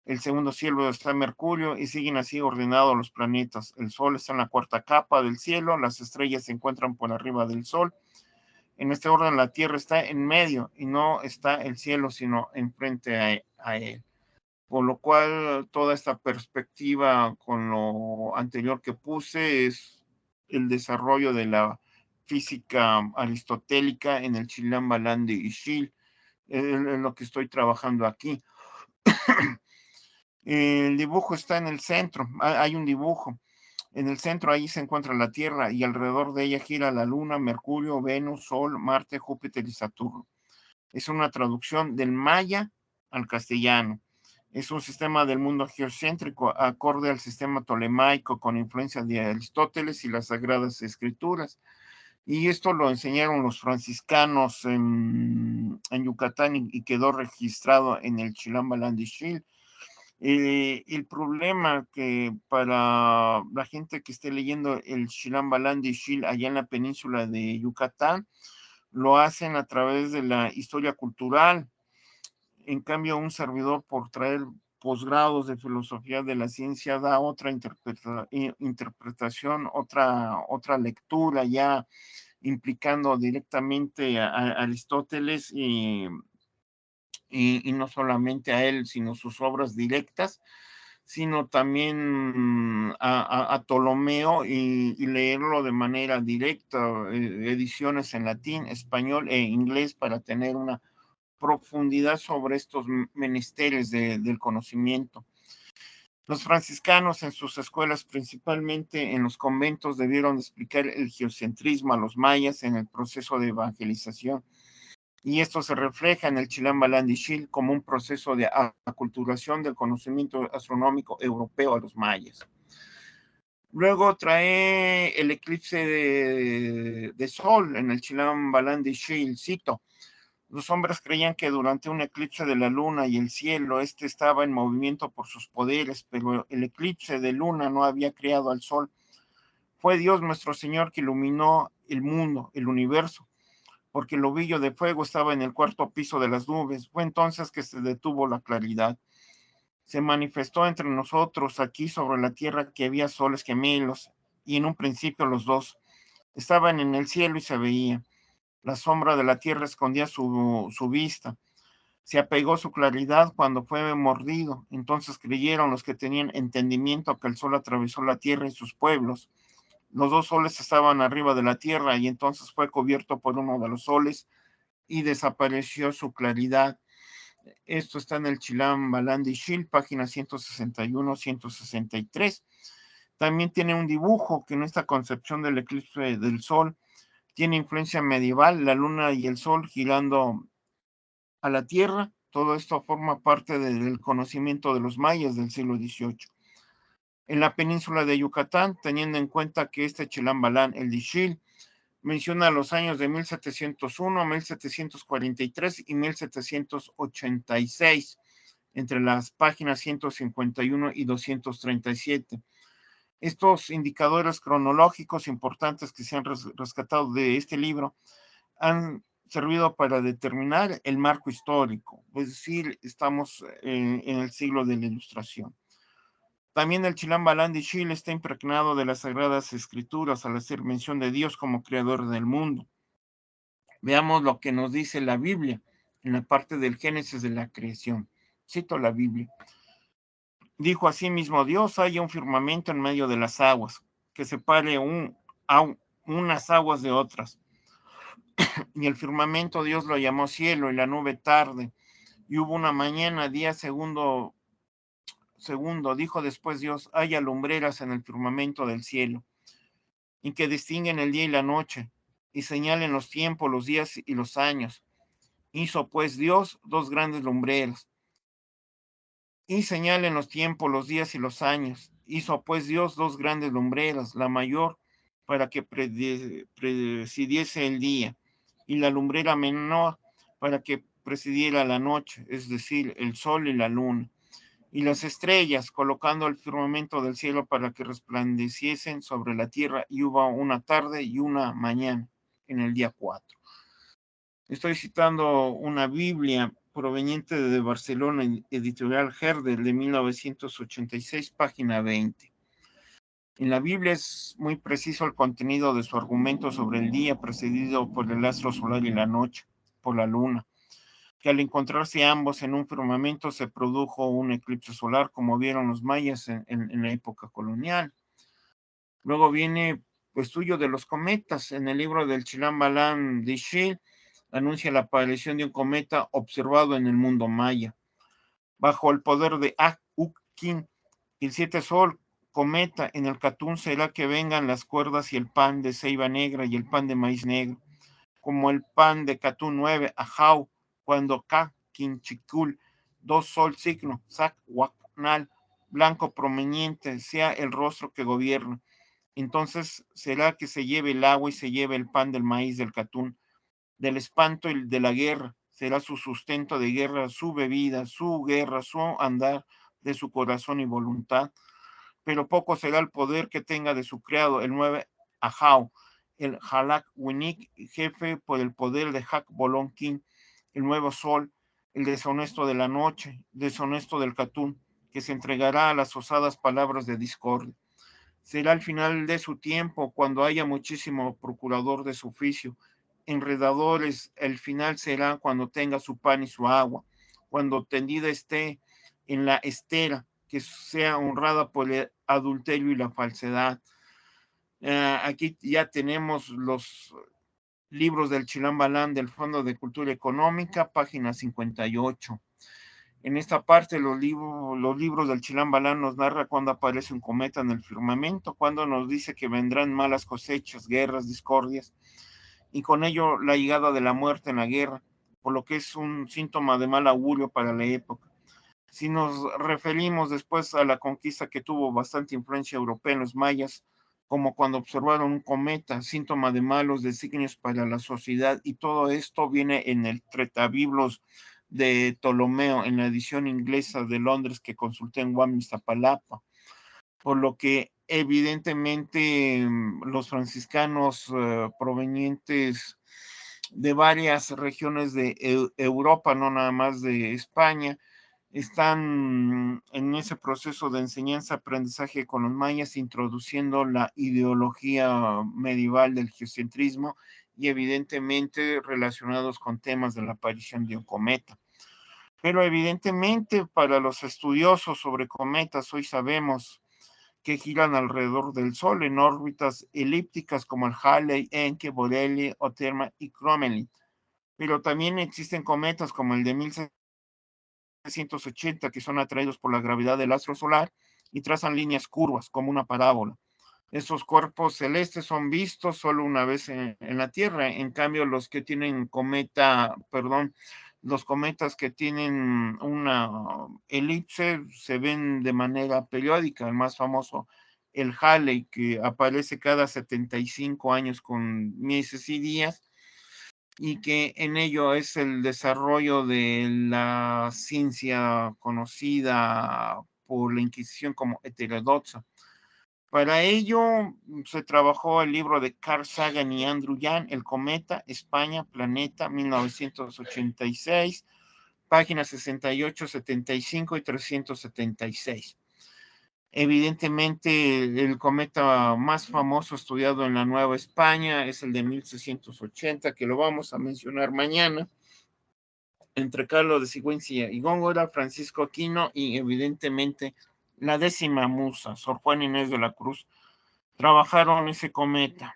El segundo cielo está Mercurio y siguen así ordenados los planetas. El Sol está en la cuarta capa del cielo, las estrellas se encuentran por arriba del Sol. En este orden la Tierra está en medio y no está el cielo sino enfrente a él. Por lo cual toda esta perspectiva con lo anterior que puse es el desarrollo de la física aristotélica en el Chilam Balam de Ishil, es lo que estoy trabajando aquí. El dibujo está en el centro, hay un dibujo. En el centro ahí se encuentra la Tierra y alrededor de ella gira la Luna, Mercurio, Venus, Sol, Marte, Júpiter y Saturno. Es una traducción del maya al castellano. Es un sistema del mundo geocéntrico acorde al sistema tolemaico con influencia de Aristóteles y las Sagradas Escrituras. Y esto lo enseñaron los franciscanos en Yucatán y quedó registrado en el Chilam Balam de Ishil. El problema que para la gente que esté leyendo el Chilam Balam de Ishil allá en la península de Yucatán, lo hacen a través de la historia cultural. En cambio, un servidor por traer posgrados de filosofía de la ciencia da otra interpretación, otra lectura ya implicando directamente a Aristóteles y no solamente a él, sino sus obras directas, sino también a Ptolomeo y leerlo de manera directa, ediciones en latín, español e inglés para tener una profundidad sobre estos menesteres del conocimiento. Los franciscanos en sus escuelas, principalmente en los conventos, debieron explicar el geocentrismo a los mayas en el proceso de evangelización. Y esto se refleja en el Chilam Balam de Ishil como un proceso de aculturación del conocimiento astronómico europeo a los mayas. Luego trae el eclipse de sol en el Chilam Balam de Ishil, cito. Los hombres creían que durante un eclipse de la luna y el cielo, este estaba en movimiento por sus poderes, pero el eclipse de luna no había creado al sol. Fue Dios nuestro Señor que iluminó el mundo, el universo, porque el ovillo de fuego estaba en el cuarto piso de las nubes. Fue entonces que se detuvo la claridad. Se manifestó entre nosotros aquí sobre la tierra que había soles gemelos, y en un principio los dos estaban en el cielo y se veían. La sombra de la tierra escondía su vista. Se apegó su claridad cuando fue mordido. Entonces creyeron los que tenían entendimiento que el sol atravesó la tierra y sus pueblos. Los dos soles estaban arriba de la tierra y entonces fue cubierto por uno de los soles y desapareció su claridad. Esto está en el Chilam Balam de Ishil, página 161-163. También tiene un dibujo que en esta concepción del eclipse del sol tiene influencia medieval, la luna y el sol girando a la Tierra Todo esto forma parte del conocimiento de los mayas del siglo XVIII. En la península de Yucatán, teniendo en cuenta que este Chilambalán, el Dixil, menciona los años de 1701, 1743 y 1786, entre las páginas 151 y 237. Estos indicadores cronológicos importantes que se han rescatado de este libro han servido para determinar el marco histórico, es decir, estamos en el siglo de la Ilustración. También el Chilambalán de Chile está impregnado de las Sagradas Escrituras al hacer mención de Dios como creador del mundo. Veamos lo que nos dice la Biblia en la parte del Génesis de la creación. Cito la Biblia. Dijo así mismo Dios, haya un firmamento en medio de las aguas, que separe unas aguas de otras. Y el firmamento Dios lo llamó cielo y la nube tarde. Y hubo una mañana, día segundo, dijo después Dios, haya lumbreras en el firmamento del cielo, y que distinguen el día y la noche, y señalen los tiempos, los días y los años. Hizo pues Dios dos grandes lumbreras, y señalen los tiempos, los días y los años. Hizo pues Dios dos grandes lumbreras, la mayor para que presidiese el día, y la lumbrera menor para que presidiera la noche, es decir, el sol y la luna, y las estrellas, colocando el firmamento del cielo para que resplandeciesen sobre la tierra, y hubo una tarde y una mañana en el día 4. Estoy citando una Biblia proveniente de Barcelona, editorial Herder, de 1986, página 20. En la Biblia es muy preciso el contenido de su argumento sobre el día precedido por el astro solar y la noche por la luna, que al encontrarse ambos en un firmamento se produjo un eclipse solar, como vieron los mayas en la época colonial. Luego viene estudio de los cometas. En el libro del Chilambalán de Ixil anuncia la aparición de un cometa observado en el mundo maya. Bajo el poder de Ak-Uk-Kin, el 7 Sol, cometa, en el Catún será que vengan las cuerdas y el pan de ceiba negra y el pan de maíz negro, como el pan de Catún 9, Ajau, cuando Ka-Kinchikul, 2 Sol signo, Sac-Waknal, blanco proveniente, sea el rostro que gobierna. Entonces será que se lleve el agua y se lleve el pan del maíz del Catún, del espanto y de la guerra. Será su sustento de guerra, su bebida, su guerra, su andar de su corazón y voluntad. Pero poco será el poder que tenga de su criado, el 9 Ajau, el Halak Winik, jefe por el poder de Hak Bolon King, el nuevo sol, el deshonesto de la noche, deshonesto del Catún, que se entregará a las osadas palabras de discordia. Será el final de su tiempo, cuando haya muchísimo procurador de su oficio, enredadores. El final será cuando tenga su pan y su agua, cuando tendida esté en la estera, que sea honrada por el adulterio y la falsedad. Aquí ya tenemos los libros del Chilambalán del Fondo de Cultura Económica, página 58. En esta parte los libros del Chilambalán nos narra cuando aparece un cometa en el firmamento, cuando nos dice que vendrán malas cosechas, guerras, discordias, y con ello la llegada de la muerte en la guerra, por lo que es un síntoma de mal augurio para la época. Si nos referimos después a la conquista que tuvo bastante influencia europea en los mayas, como cuando observaron un cometa, síntoma de malos designios para la sociedad, y todo esto viene en el Tretabiblos de Ptolomeo, en la edición inglesa de Londres que consulté en Guam, Iztapalapa, por lo que evidentemente los franciscanos provenientes de varias regiones de Europa, no nada más de España, están en ese proceso de enseñanza-aprendizaje con los mayas, introduciendo la ideología medieval del geocentrismo y evidentemente relacionados con temas de la aparición de un cometa. Pero evidentemente para los estudiosos sobre cometas hoy sabemos que giran alrededor del Sol en órbitas elípticas como el Halley, Encke, Borrelly, Oterma y Crommelin. Pero también existen cometas como el de 1780 que son atraídos por la gravedad del astro solar y trazan líneas curvas como una parábola. Estos cuerpos celestes son vistos solo una vez en la Tierra. En cambio, los que tienen Los cometas que tienen una elipse se ven de manera periódica. El más famoso, el Halley, que aparece cada 75 años con meses y días, y que en ello es el desarrollo de la ciencia conocida por la Inquisición como heterodoxa. Para ello se trabajó el libro de Carl Sagan y Andrew Yang, El cometa, España, Planeta, 1986, páginas 68, 75 y 376. Evidentemente, el cometa más famoso estudiado en la Nueva España es el de 1680, que lo vamos a mencionar mañana, entre Carlos de Sigüenza y Góngora, Francisco Aquino y evidentemente la 10ª musa, Sor Juana Inés de la Cruz, trabajaron ese cometa.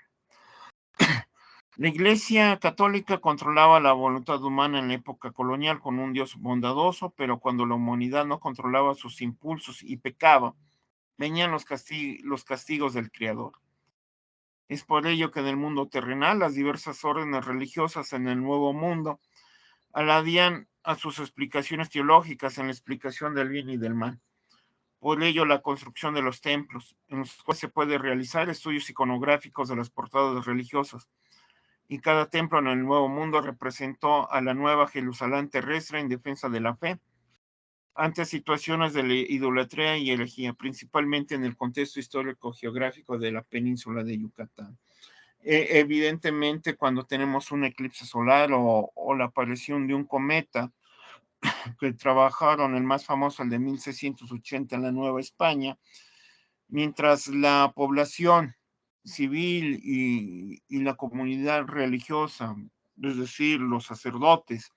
La Iglesia Católica controlaba la voluntad humana en la época colonial con un Dios bondadoso, pero cuando la humanidad no controlaba sus impulsos y pecaba, venían los castigos del Creador. Es por ello que en el mundo terrenal las diversas órdenes religiosas en el Nuevo Mundo aladían a sus explicaciones teológicas en la explicación del bien y del mal. Por ello, la construcción de los templos, en los cuales se puede realizar estudios iconográficos de las portadas religiosas. Y cada templo en el Nuevo Mundo representó a la nueva Jerusalén terrestre en defensa de la fe ante situaciones de idolatría y herejía, principalmente en el contexto histórico-geográfico de la península de Yucatán. Evidentemente, cuando tenemos un eclipse solar o la aparición de un cometa, que trabajaron, el más famoso, el de 1680 en la Nueva España, mientras la población civil y la comunidad religiosa, es decir, los sacerdotes,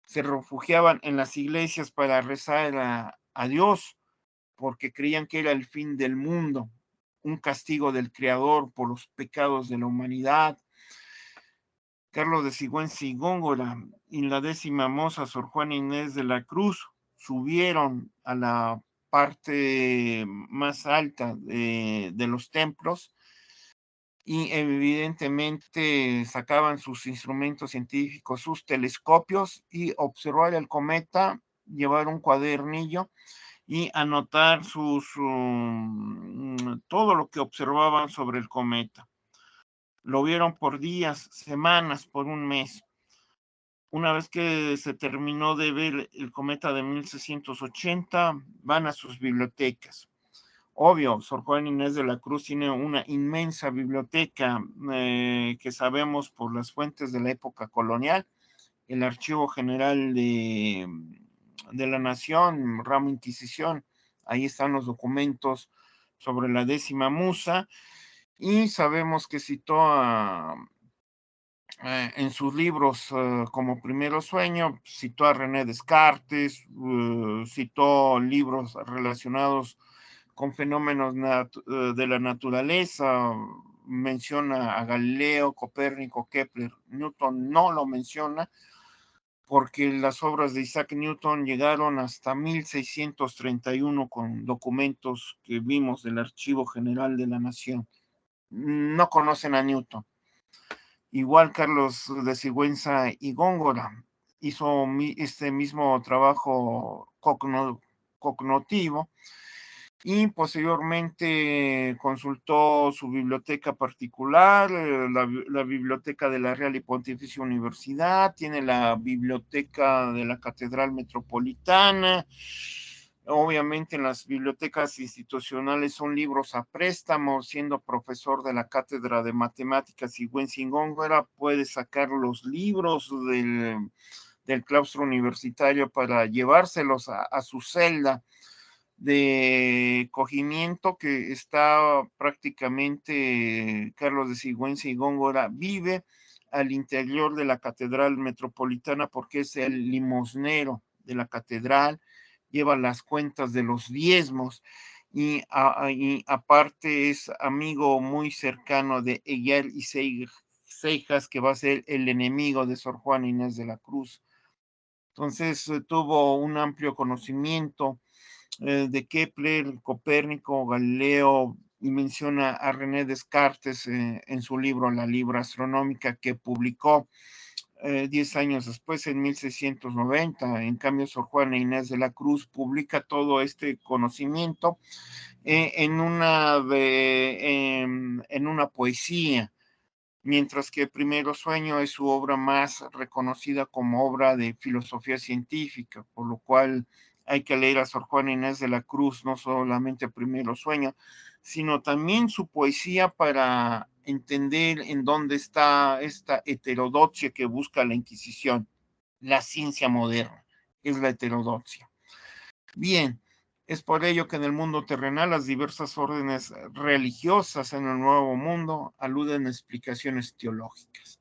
se refugiaban en las iglesias para rezar a Dios, porque creían que era el fin del mundo, un castigo del Creador por los pecados de la humanidad. Carlos de Sigüenza y Góngora y la 10ª moza Sor Juana Inés de la Cruz subieron a la parte más alta de los templos y evidentemente sacaban sus instrumentos científicos, sus telescopios, y observar el cometa, llevar un cuadernillo y anotar todo lo que observaban sobre el cometa. Lo vieron por días, semanas, por un mes. Una vez que se terminó de ver el cometa de 1680, van a sus bibliotecas. Obvio, Sor Juana Inés de la Cruz tiene una inmensa biblioteca que sabemos por las fuentes de la época colonial, el Archivo General de la Nación, ramo Inquisición. Ahí están los documentos sobre la 10ª musa, y sabemos que citó en sus libros como Primero Sueño, citó a René Descartes, citó libros relacionados con fenómenos de la naturaleza, menciona a Galileo, Copérnico, Kepler. Newton no lo menciona porque las obras de Isaac Newton llegaron hasta 1631 con documentos que vimos del Archivo General de la Nación. No conocen a Newton. Igual Carlos de Sigüenza y Góngora hizo este mismo trabajo cognitivo y posteriormente consultó su biblioteca particular, la biblioteca de la Real y Pontificia Universidad, tiene la biblioteca de la Catedral Metropolitana. Obviamente en las bibliotecas institucionales son libros a préstamo. Siendo profesor de la Cátedra de Matemáticas Sigüenza y Góngora, puede sacar los libros del claustro universitario para llevárselos a su celda de cogimiento, que está prácticamente, Carlos de Sigüenza y Góngora vive al interior de la Catedral Metropolitana porque es el limosnero de la catedral, lleva las cuentas de los diezmos y aparte es amigo muy cercano de Eyal y Seijas, que va a ser el enemigo de Sor Juana Inés de la Cruz. Entonces tuvo un amplio conocimiento de Kepler, Copérnico, Galileo, y menciona a René Descartes en su libro La Libra Astronómica, que publicó 10 años después, en 1690. En cambio, Sor Juana Inés de la Cruz publica todo este conocimiento en una poesía, mientras que Primero Sueño es su obra más reconocida como obra de filosofía científica, por lo cual hay que leer a Sor Juana Inés de la Cruz, no solamente Primero Sueño, sino también su poesía para entender en dónde está esta heterodoxia que busca la Inquisición, la ciencia moderna, es la heterodoxia. Bien, es por ello que en el mundo terrenal las diversas órdenes religiosas en el Nuevo Mundo aluden a explicaciones teológicas.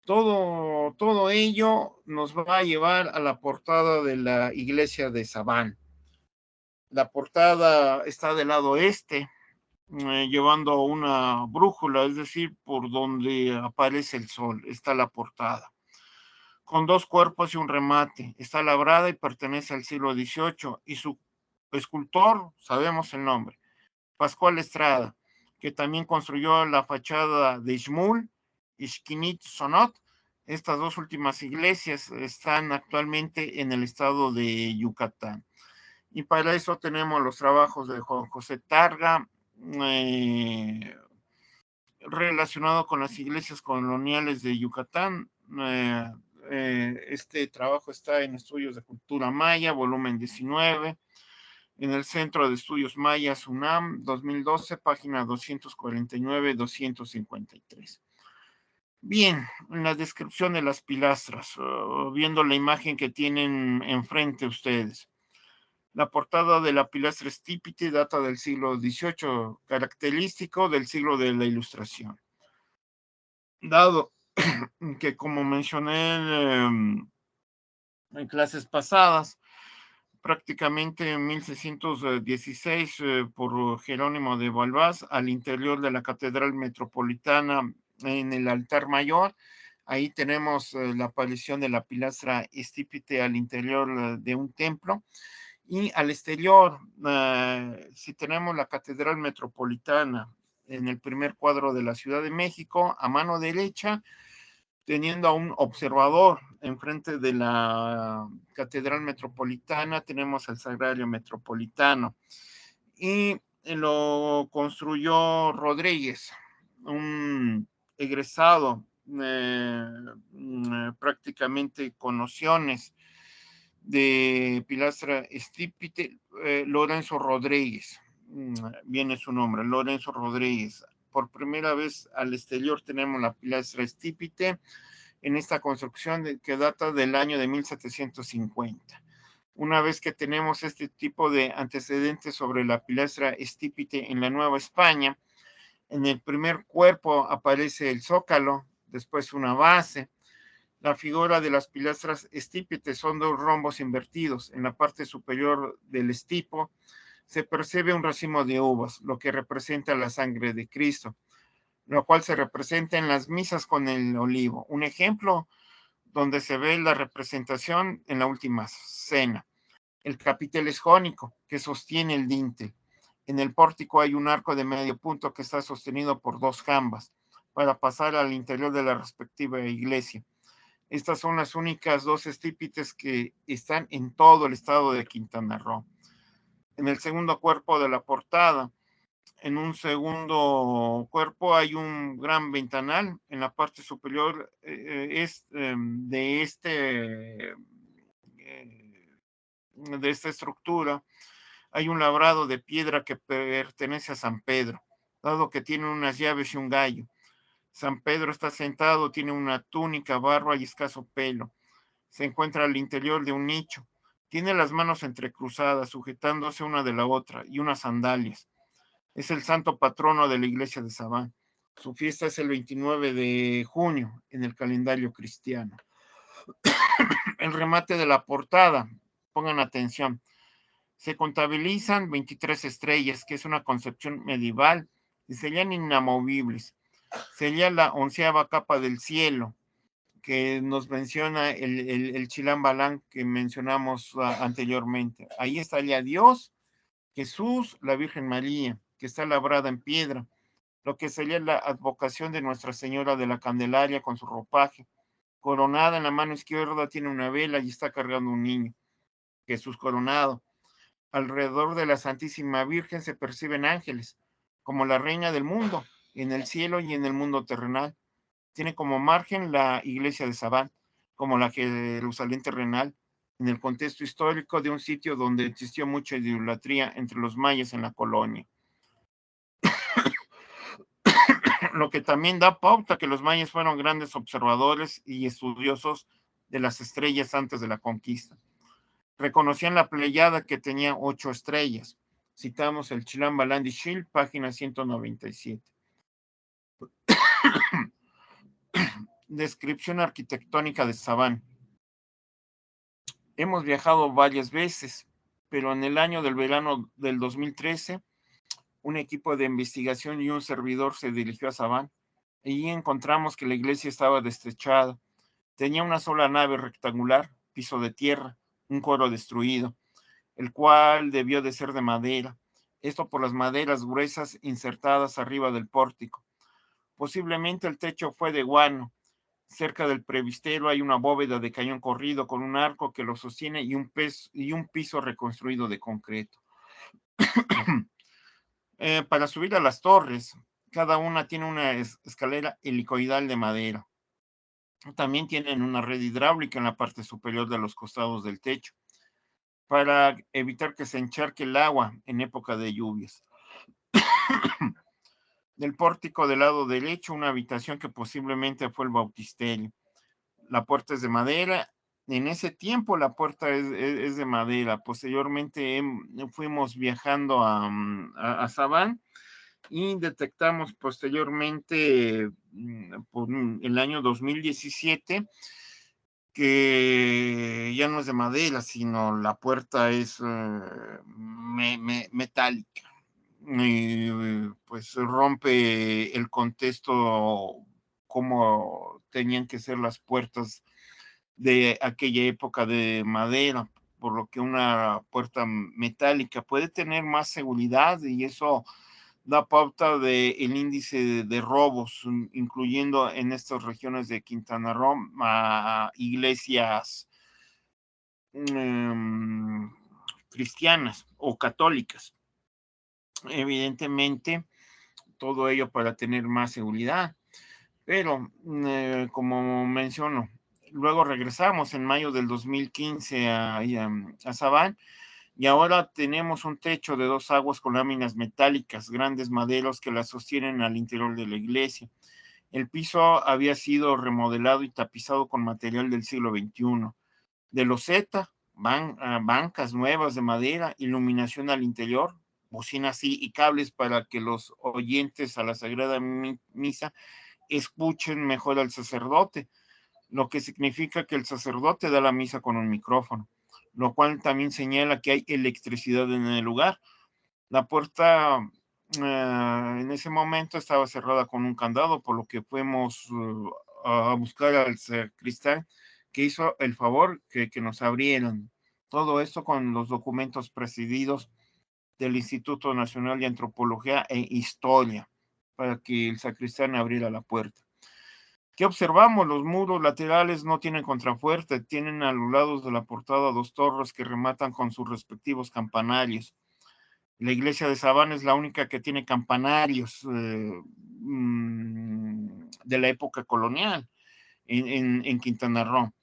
Todo ello nos va a llevar a la portada de la iglesia de Sabán. La portada está del lado este, llevando una brújula, es decir, por donde aparece el sol, está la portada. Con 2 cuerpos y un remate. Está labrada y pertenece al siglo XVIII, y su escultor, sabemos el nombre, Pascual Estrada, que también construyó la fachada de Ixmul y Xquinit Sonot. Estas 2 últimas iglesias están actualmente en el estado de Yucatán. Y para eso tenemos los trabajos de Juan José Targa, relacionado con las iglesias coloniales de Yucatán. Este trabajo está en Estudios de Cultura Maya, volumen 19, en el Centro de Estudios Mayas UNAM, 2012, página 249-253. Bien, en la descripción de las pilastras, viendo la imagen que tienen enfrente ustedes. La portada de la pilastra estípite data del siglo XVIII, característico del siglo de la Ilustración. Dado que, como mencioné en clases pasadas, prácticamente en 1616, por Jerónimo de Balbás, al interior de la Catedral Metropolitana, en el altar mayor, ahí tenemos la aparición de la pilastra estípite al interior de un templo. Y al exterior, si tenemos la Catedral Metropolitana en el primer cuadro de la Ciudad de México, a mano derecha, teniendo a un observador enfrente de la Catedral Metropolitana, tenemos el Sagrario Metropolitano. Y lo construyó Rodríguez, un egresado prácticamente con nociones de pilastra estípite, Lorenzo Rodríguez, viene su nombre, Lorenzo Rodríguez. Por primera vez al exterior tenemos la pilastra estípite en esta construcción que data del año de 1750. Una vez que tenemos este tipo de antecedentes sobre la pilastra estípite en la Nueva España, en el primer cuerpo aparece el zócalo, después una base. La figura de las pilastras estípites son 2 rombos invertidos. En la parte superior del estipo se percibe un racimo de uvas, lo que representa la sangre de Cristo, lo cual se representa en las misas con el olivo. Un ejemplo donde se ve la representación en la última cena. El capitel es jónico, que sostiene el dintel. En el pórtico hay un arco de medio punto que está sostenido por 2 jambas para pasar al interior de la respectiva iglesia. Estas son las únicas 2 estípites que están en todo el estado de Quintana Roo. En el segundo cuerpo de la portada, en un segundo cuerpo hay un gran ventanal. En la parte superior de esta estructura hay un labrado de piedra que pertenece a San Pedro, dado que tiene unas llaves y un gallo. San Pedro está sentado, tiene una túnica, barba y escaso pelo. Se encuentra al interior de un nicho. Tiene las manos entrecruzadas, sujetándose una de la otra, y unas sandalias. Es el santo patrono de la iglesia de Sabán. Su fiesta es el 29 de junio en el calendario cristiano. El remate de la portada, pongan atención, se contabilizan 23 estrellas, que es una concepción medieval, y serían inamovibles. Sería la 11ª capa del cielo, que nos menciona el Chilán Balán que mencionamos anteriormente. Ahí estaría Dios, Jesús, la Virgen María, que está labrada en piedra, lo que sería la advocación de Nuestra Señora de la Candelaria con su ropaje, Coronada en la mano izquierda tiene una vela y está cargando un niño, Jesús coronado. Alrededor de la Santísima Virgen se perciben ángeles, como la reina del mundo, en el cielo y en el mundo terrenal. Tiene como margen la iglesia de Sabán, como la Jerusalén terrenal, en el contexto histórico de un sitio donde existió mucha idolatría entre los mayas en la colonia. Lo que también da pauta que los mayas fueron grandes observadores y estudiosos de las estrellas antes de la conquista. Reconocían la Pleiada que tenía 8 estrellas. Citamos el Chilam Balam Dishil, página 197. Descripción arquitectónica de Sabán. Hemos viajado varias veces, pero en el año del verano del 2013, un equipo de investigación y un servidor se dirigió a Sabán. Allí encontramos que la iglesia estaba destrechada. Tenía una sola nave rectangular, piso de tierra, un coro destruido, el cual debió de ser de madera. Esto por las maderas gruesas insertadas arriba del pórtico. Posiblemente el techo fue de guano. Cerca del presbiterio hay una bóveda de cañón corrido con un arco que lo sostiene y un piso reconstruido de concreto. Para subir a las torres, cada una tiene una escalera helicoidal de madera. También tienen una red hidráulica en la parte superior de los costados del techo para evitar que se encharque el agua en época de lluvias. Del pórtico del lado derecho, una habitación que posiblemente fue el bautisterio. La puerta es de madera. En ese tiempo la puerta es de madera. Posteriormente fuimos viajando a Sabán y detectamos posteriormente, por el año 2017, que ya no es de madera, sino la puerta es metálica. Pues rompe el contexto como tenían que ser las puertas de aquella época de madera, por lo que una puerta metálica puede tener más seguridad y eso da pauta del índice de robos, incluyendo en estas regiones de Quintana Roo a iglesias cristianas o católicas. Evidentemente, todo ello para tener más seguridad. Pero, como menciono, luego regresamos en mayo del 2015 a Sabán y ahora tenemos un techo de 2 aguas con láminas metálicas, grandes maderos que la sostienen al interior de la iglesia. El piso había sido remodelado y tapizado con material del siglo XXI. De loseta, bancas nuevas de madera, iluminación al interior, bocinas y cables para que los oyentes a la Sagrada Misa escuchen mejor al sacerdote, lo que significa que el sacerdote da la misa con un micrófono, lo cual también señala que hay electricidad en el lugar. La puerta en ese momento estaba cerrada con un candado, por lo que fuimos a buscar al sacristán que hizo el favor que nos abrieran. Todo esto con los documentos presididos del Instituto Nacional de Antropología e Historia, para que el sacristán abriera la puerta. ¿Qué observamos? Los muros laterales no tienen contrafuerte, tienen a los lados de la portada 2 torres que rematan con sus respectivos campanarios. La iglesia de Sabán es la única que tiene campanarios de la época colonial en Quintana Roo,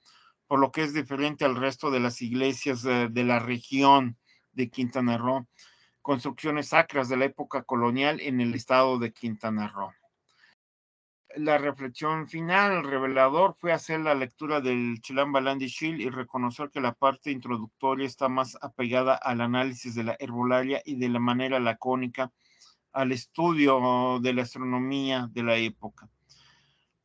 por lo que es diferente al resto de las iglesias de la región de Quintana Roo, construcciones sacras de la época colonial en el estado de Quintana Roo. La reflexión final, el revelador, fue hacer la lectura del Chilam Balam Dishil y reconocer que la parte introductoria está más apegada al análisis de la herbolaria y de la manera lacónica al estudio de la astronomía de la época,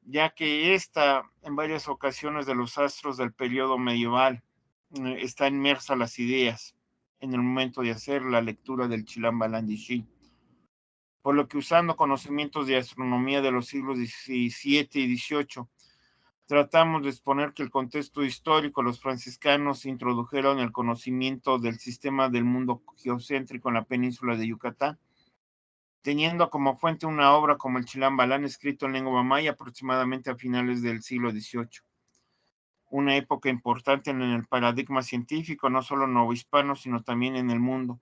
ya que esta, en varias ocasiones de los astros del periodo medieval, está inmersa las ideas en el momento de hacer la lectura del Chilam Balam Dishil. Por lo que usando conocimientos de astronomía de los siglos XVII y XVIII, tratamos de exponer que el contexto histórico, los franciscanos introdujeron el conocimiento del sistema del mundo geocéntrico en la península de Yucatán, teniendo como fuente una obra como el Chilam Balam, escrito en lengua maya aproximadamente a finales del siglo XVIII. una época importante en el paradigma científico, no solo novohispano, sino también en el mundo,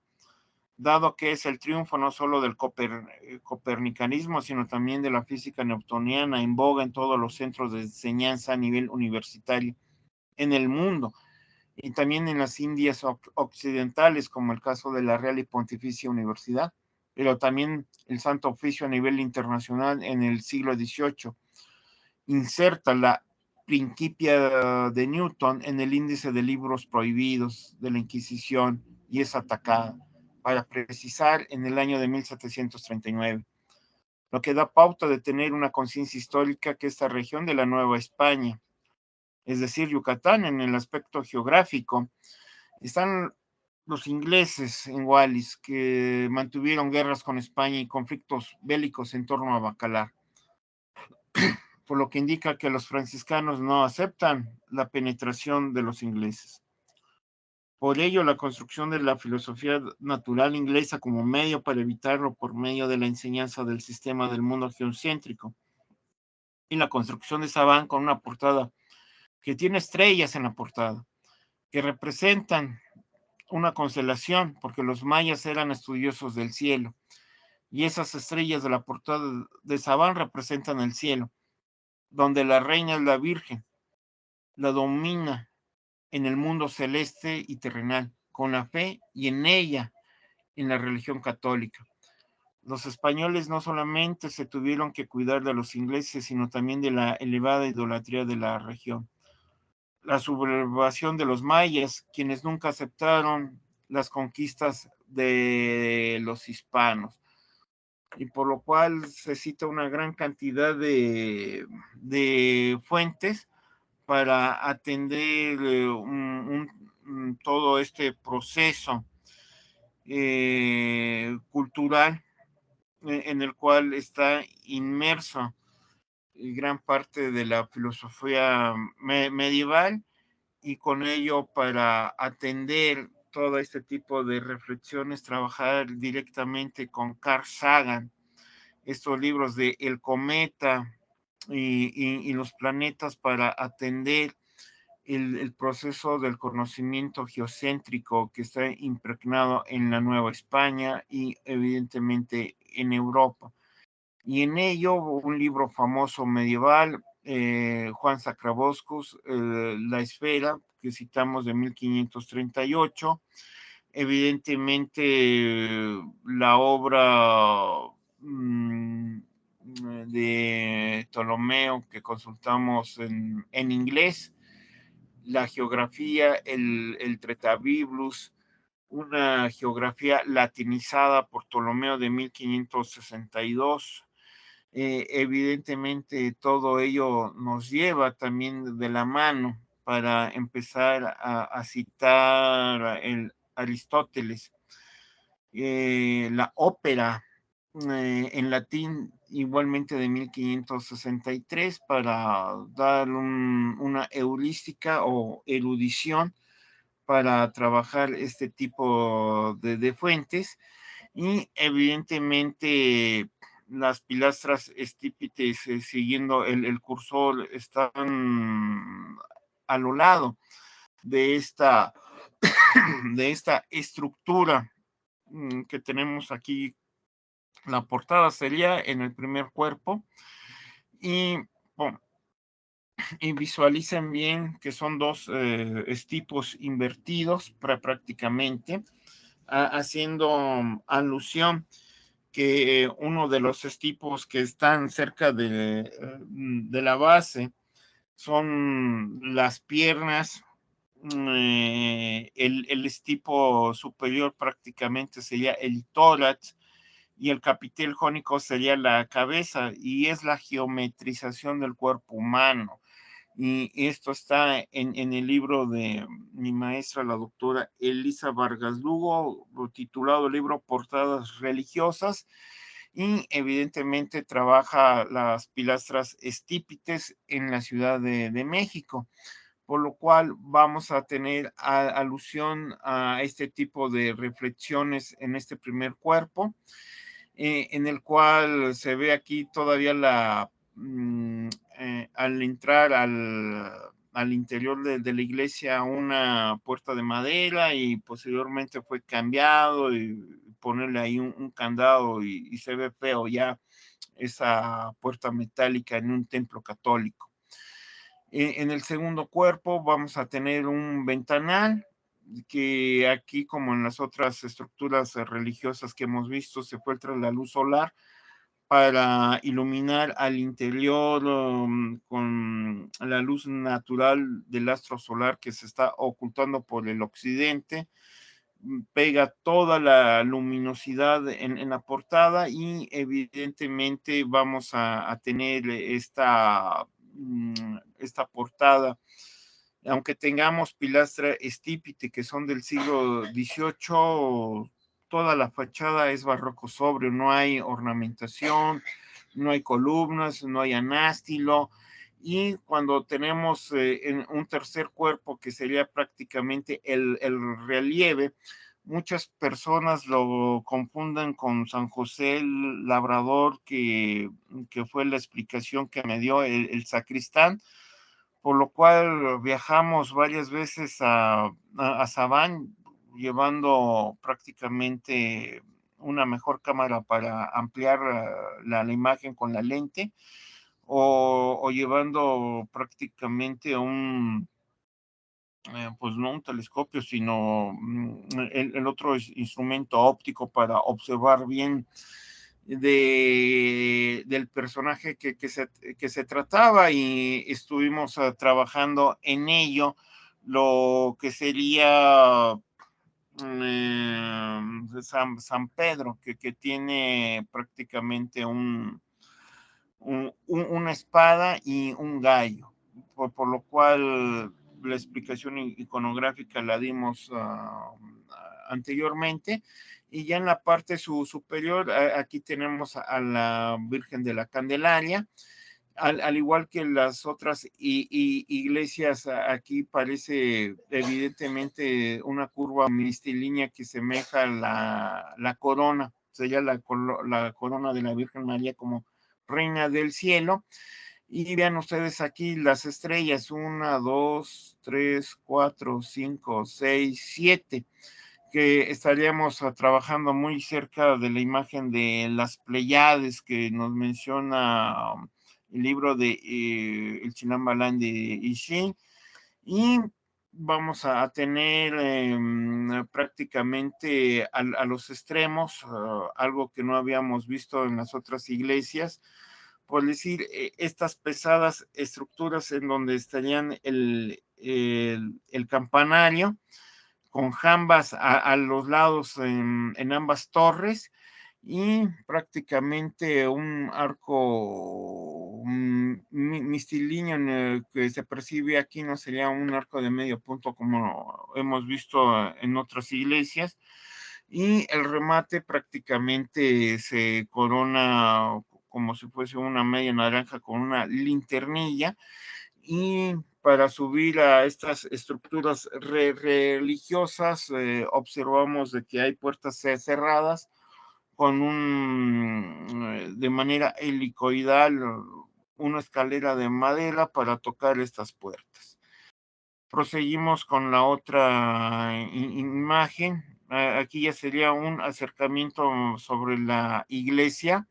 dado que es el triunfo no solo del copernicanismo, sino también de la física newtoniana en boga en todos los centros de enseñanza a nivel universitario en el mundo, y también en las Indias occidentales, como el caso de la Real y Pontificia Universidad, pero también el Santo Oficio a nivel internacional en el siglo XVIII. Inserta la Principia de Newton en el índice de libros prohibidos de la Inquisición y es atacada, para precisar, en el año de 1739, lo que da pauta de tener una conciencia histórica que esta región de la Nueva España, es decir, Yucatán, en el aspecto geográfico, están los ingleses en Wallis, que mantuvieron guerras con España y conflictos bélicos en torno a Bacalar, por lo que indica que los franciscanos no aceptan la penetración de los ingleses. Por ello, la construcción de la filosofía natural inglesa como medio para evitarlo por medio de la enseñanza del sistema del mundo geocéntrico, y la construcción de Sabán con una portada que tiene estrellas en la portada, que representan una constelación, porque los mayas eran estudiosos del cielo, y esas estrellas de la portada de Sabán representan el cielo, donde la reina es la Virgen, la domina en el mundo celeste y terrenal, con la fe y en ella, en la religión católica. Los españoles no solamente se tuvieron que cuidar de los ingleses, sino también de la elevada idolatría de la región. La sublevación de los mayas, quienes nunca aceptaron las conquistas de los hispanos, y por lo cual se cita una gran cantidad de fuentes para atender todo este proceso cultural en el cual está inmerso gran parte de la filosofía medieval, y con ello, para atender todo este tipo de reflexiones, trabajar directamente con Carl Sagan, estos libros de El Cometa y los planetas, para atender el proceso del conocimiento geocéntrico que está impregnado en la Nueva España y evidentemente en Europa. Y en ello, un libro famoso medieval, Juan Sacroboscus, La Esfera, que citamos de 1538, evidentemente la obra de Ptolomeo que consultamos en inglés, la geografía, el Tretabiblus, una geografía latinizada por Ptolomeo de 1562. Evidentemente todo ello nos lleva también de la mano para empezar a citar el Aristóteles, la ópera en latín igualmente de 1563, para dar una heurística o erudición para trabajar este tipo de fuentes. Y evidentemente las pilastras estípites, siguiendo el cursor, están a lo lado de esta, de esta estructura que tenemos aquí. La portada sería en el primer cuerpo, y, bueno, y visualicen bien que son dos estipos invertidos prácticamente, haciendo alusión que uno de los estipos que están cerca de la base son las piernas, el estipo superior prácticamente sería el tórax, y el capitel jónico sería la cabeza, y es la geometrización del cuerpo humano. Y esto está en el libro de mi maestra, la doctora Elisa Vargas Lugo, titulado el libro Portadas Religiosas, y evidentemente trabaja las pilastras estípites en la Ciudad de México, por lo cual vamos a tener alusión a este tipo de reflexiones en este primer cuerpo, en el cual se ve aquí todavía al entrar al interior de la iglesia una puerta de madera y posteriormente fue cambiado y ponerle ahí un candado y se ve feo ya esa puerta metálica en un templo católico. En el segundo cuerpo vamos a tener un ventanal que aquí, como en las otras estructuras religiosas que hemos visto, se filtra la luz solar para iluminar al interior con la luz natural del astro solar que se está ocultando por el occidente. Pega toda la luminosidad en la portada y evidentemente vamos a tener esta portada, aunque tengamos pilastra estípite que son del siglo XVIII, toda la fachada es barroco sobrio, no hay ornamentación, no hay columnas, no hay anástilo. Y cuando tenemos en un tercer cuerpo que sería prácticamente el relieve, muchas personas lo confunden con San José el Labrador, que fue la explicación que me dio el sacristán, por lo cual viajamos varias veces a Saván, llevando prácticamente una mejor cámara para ampliar la imagen con la lente, o llevando prácticamente pues no un telescopio, sino el otro instrumento óptico para observar bien del personaje que se trataba, y estuvimos trabajando en ello, lo que sería San Pedro, que tiene prácticamente una espada y un gallo, por lo cual la explicación iconográfica la dimos anteriormente. Y ya en la parte superior, aquí tenemos a la Virgen de la Candelaria, al igual que las otras iglesias. Aquí parece evidentemente una curva mistilínea que semeja la corona, sería la corona de la Virgen María como Reina del Cielo. Y vean ustedes aquí las estrellas, 1, 2, 3, 4, 5, 6, 7, que estaríamos trabajando muy cerca de la imagen de las Pleiades que nos menciona el libro de el Chinambalán de Ishin. Y vamos a tener prácticamente a los extremos, algo que no habíamos visto en las otras iglesias, por decir, estas pesadas estructuras en donde estarían el campanario con jambas a los lados en ambas torres, y prácticamente un arco mistilíneo en el que se percibe aquí, no sería un arco de medio punto como hemos visto en otras iglesias, y el remate prácticamente se corona como si fuese una media naranja con una linternilla. Y para subir a estas estructuras religiosas, observamos de que hay puertas cerradas con de manera helicoidal, una escalera de madera para tocar estas puertas. Proseguimos con la otra imagen. Aquí ya sería un acercamiento sobre la iglesia,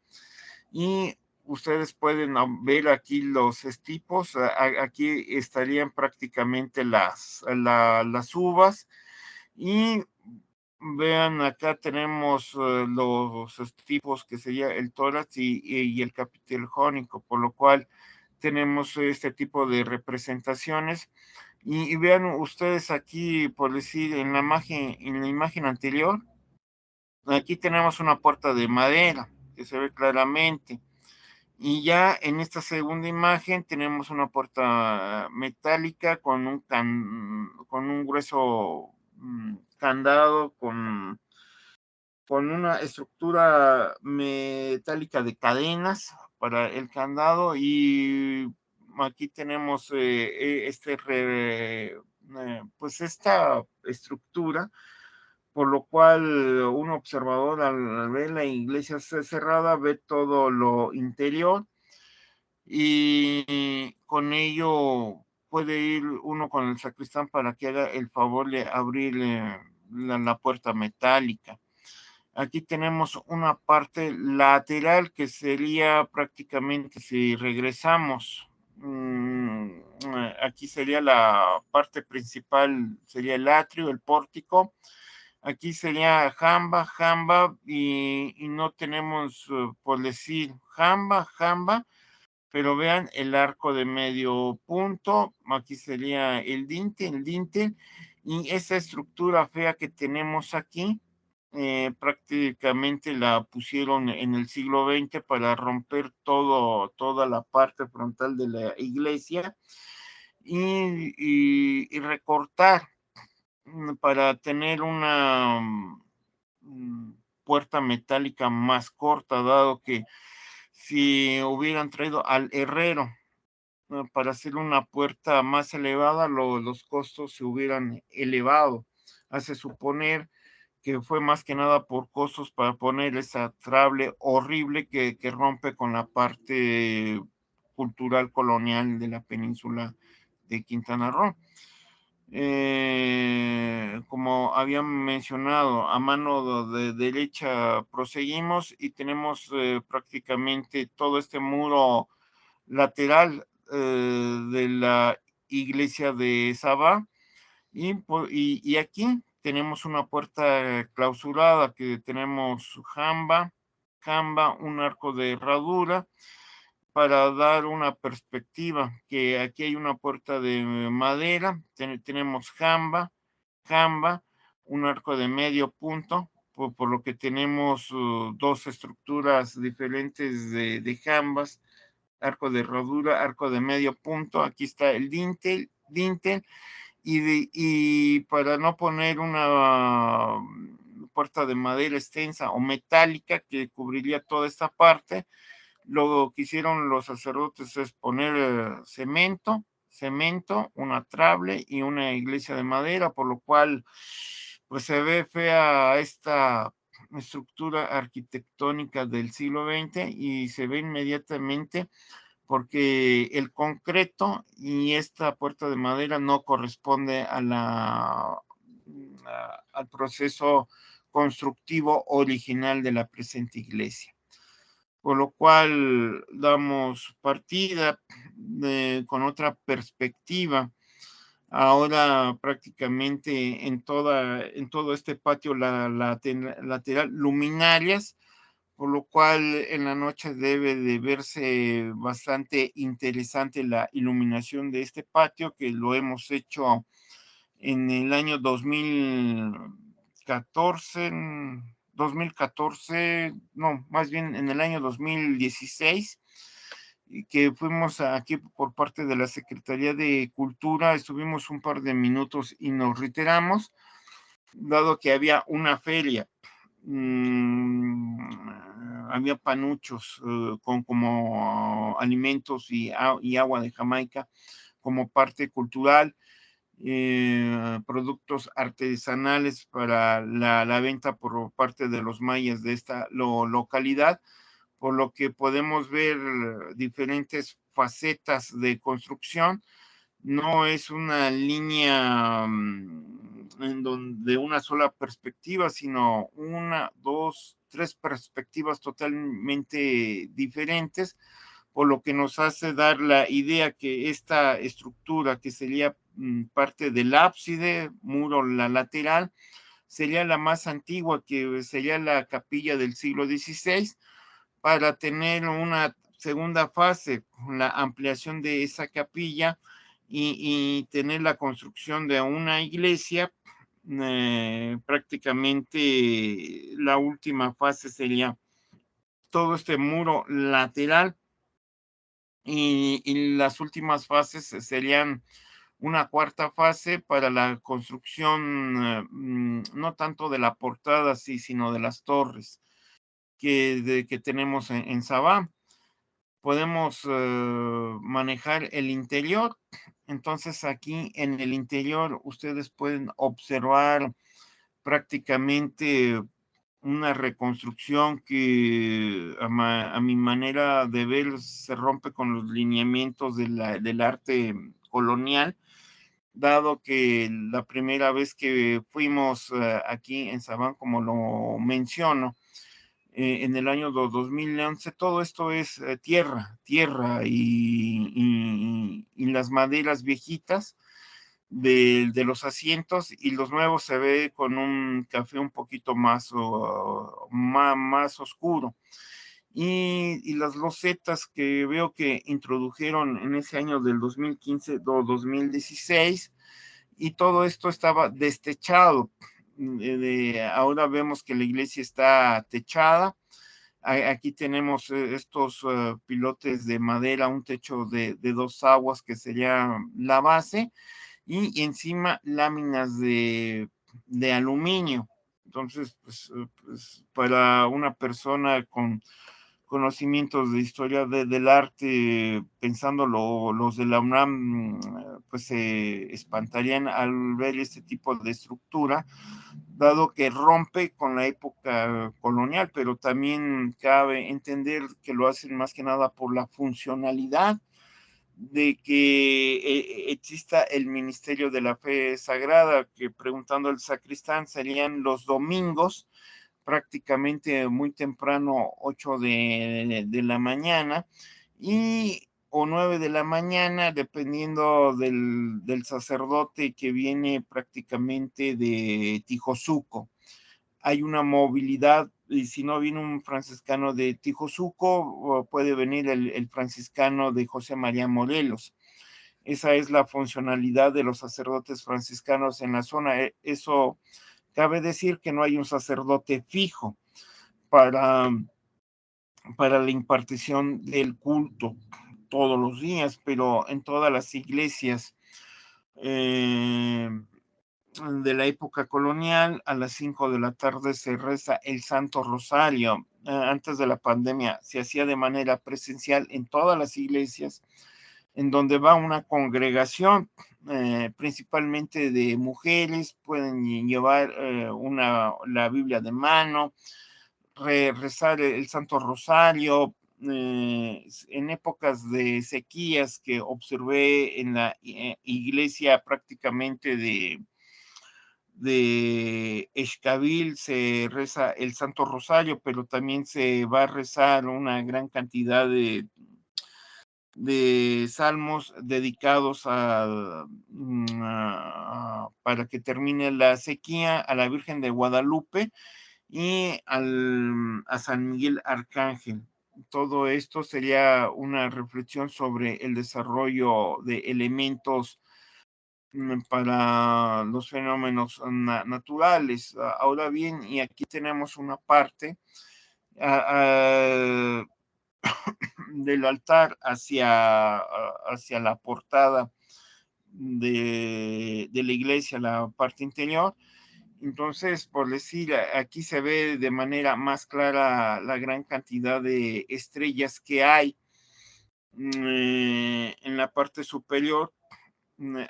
y ustedes pueden ver aquí los estipos. Aquí estarían prácticamente las uvas, y vean acá tenemos los estipos que sería el tórax y el capitel jónico, por lo cual tenemos este tipo de representaciones. Y vean ustedes aquí, por decir, en la imagen anterior, aquí tenemos una puerta de madera que se ve claramente. Y ya en esta segunda imagen tenemos una puerta metálica con un grueso candado, con una estructura metálica de cadenas para el candado. Y aquí tenemos pues esta estructura, por lo cual un observador al ver la iglesia cerrada ve todo lo interior, y con ello puede ir uno con el sacristán para que haga el favor de abrir la puerta metálica. Aquí tenemos una parte lateral que sería prácticamente, si regresamos, aquí sería la parte principal, sería el atrio, el pórtico. Aquí sería jamba, y no tenemos, por decir, jamba, pero vean el arco de medio punto. Aquí sería el dintel, y esa estructura fea que tenemos aquí, prácticamente la pusieron en el siglo XX para romper toda la parte frontal de la iglesia y recortar para tener una puerta metálica más corta, dado que si hubieran traído al herrero para hacer una puerta más elevada, los costos se hubieran elevado. Hace suponer que fue más que nada por costos para poner esa trable horrible que rompe con la parte cultural colonial de la península de Quintana Roo. Como había mencionado, a mano de derecha proseguimos y tenemos prácticamente todo este muro lateral de la iglesia de Sabá, y aquí tenemos una puerta clausurada que tenemos jamba, un arco de herradura para dar una perspectiva, que aquí hay una puerta de madera, tenemos jamba, un arco de medio punto, por lo que tenemos dos estructuras diferentes de jambas, arco de herradura, arco de medio punto. Aquí está el dintel, y para no poner una puerta de madera extensa o metálica que cubriría toda esta parte, lo que hicieron los sacerdotes es poner cemento, una trable y una iglesia de madera, por lo cual pues se ve fea esta estructura arquitectónica del siglo XX, y se ve inmediatamente porque el concreto y esta puerta de madera no corresponde al proceso constructivo original de la presente iglesia. Por lo cual damos partida con otra perspectiva. Ahora prácticamente en todo este patio lateral, luminarias, por lo cual en la noche debe de verse bastante interesante la iluminación de este patio, que lo hemos hecho en el año 2014, no, más bien en el año 2016, y que fuimos aquí por parte de la Secretaría de Cultura, estuvimos un par de minutos y nos reiteramos, dado que había una feria. Había panuchos con como alimentos y agua de Jamaica como parte cultural, productos artesanales para la venta por parte de los mayas de esta localidad, por lo que podemos ver diferentes facetas de construcción. No es una línea en donde una sola perspectiva, sino una, dos, tres perspectivas totalmente diferentes, por lo que nos hace dar la idea que esta estructura, que sería parte del ábside, muro la lateral, sería la más antigua, que sería la capilla del siglo XVI, para tener una segunda fase, la ampliación de esa capilla y tener la construcción de una iglesia. Prácticamente la última fase sería todo este muro lateral, y las últimas fases serían una cuarta fase para la construcción, no tanto de la portada, sí, sino de las torres que tenemos en Sabá. Podemos manejar el interior. Entonces aquí en el interior ustedes pueden observar prácticamente una reconstrucción que a mi manera de ver se rompe con los lineamientos del arte colonial, dado que la primera vez que fuimos aquí en Sabán, como lo menciono, en el año 2011, todo esto es tierra y las maderas viejitas de los asientos, y los nuevos se ve con un café un poquito más, más oscuro. Y las losetas que veo que introdujeron en ese año del 2015 o 2016, y todo esto estaba destechado. Ahora vemos que la iglesia está techada. Aquí tenemos estos pilotes de madera, un techo de 2 aguas que sería la base, y encima láminas de aluminio. Entonces, pues, para una persona con conocimientos de historia del arte, pensando los de la UNAM, pues se espantarían al ver este tipo de estructura, dado que rompe con la época colonial, pero también cabe entender que lo hacen más que nada por la funcionalidad de que exista el ministerio de la fe sagrada, que preguntando al sacristán serían los domingos, prácticamente muy temprano, 8 de la mañana, o 9 de la mañana, dependiendo del sacerdote que viene prácticamente de Tijosuco. Hay una movilidad, y si no viene un franciscano de Tijosuco, puede venir el franciscano de José María Morelos. Esa es la funcionalidad de los sacerdotes franciscanos en la zona. Eso cabe decir que no hay un sacerdote fijo para la impartición del culto todos los días, pero en todas las iglesias de la época colonial, a las 5 de la tarde se reza el Santo Rosario. Antes de la pandemia se hacía de manera presencial en todas las iglesias, en donde va una congregación, principalmente de mujeres, pueden llevar la Biblia de mano, rezar el Santo Rosario. En épocas de sequías que observé en la iglesia prácticamente de Escabil, se reza el Santo Rosario, pero también se va a rezar una gran cantidad de salmos dedicados para que termine la sequía, a la Virgen de Guadalupe y a San Miguel Arcángel. Todo esto sería una reflexión sobre el desarrollo de elementos para los fenómenos naturales. Ahora bien, y aquí tenemos una parte del altar hacia la portada de la iglesia, la parte interior. Entonces, por decir, aquí se ve de manera más clara la gran cantidad de estrellas que hay en la parte superior.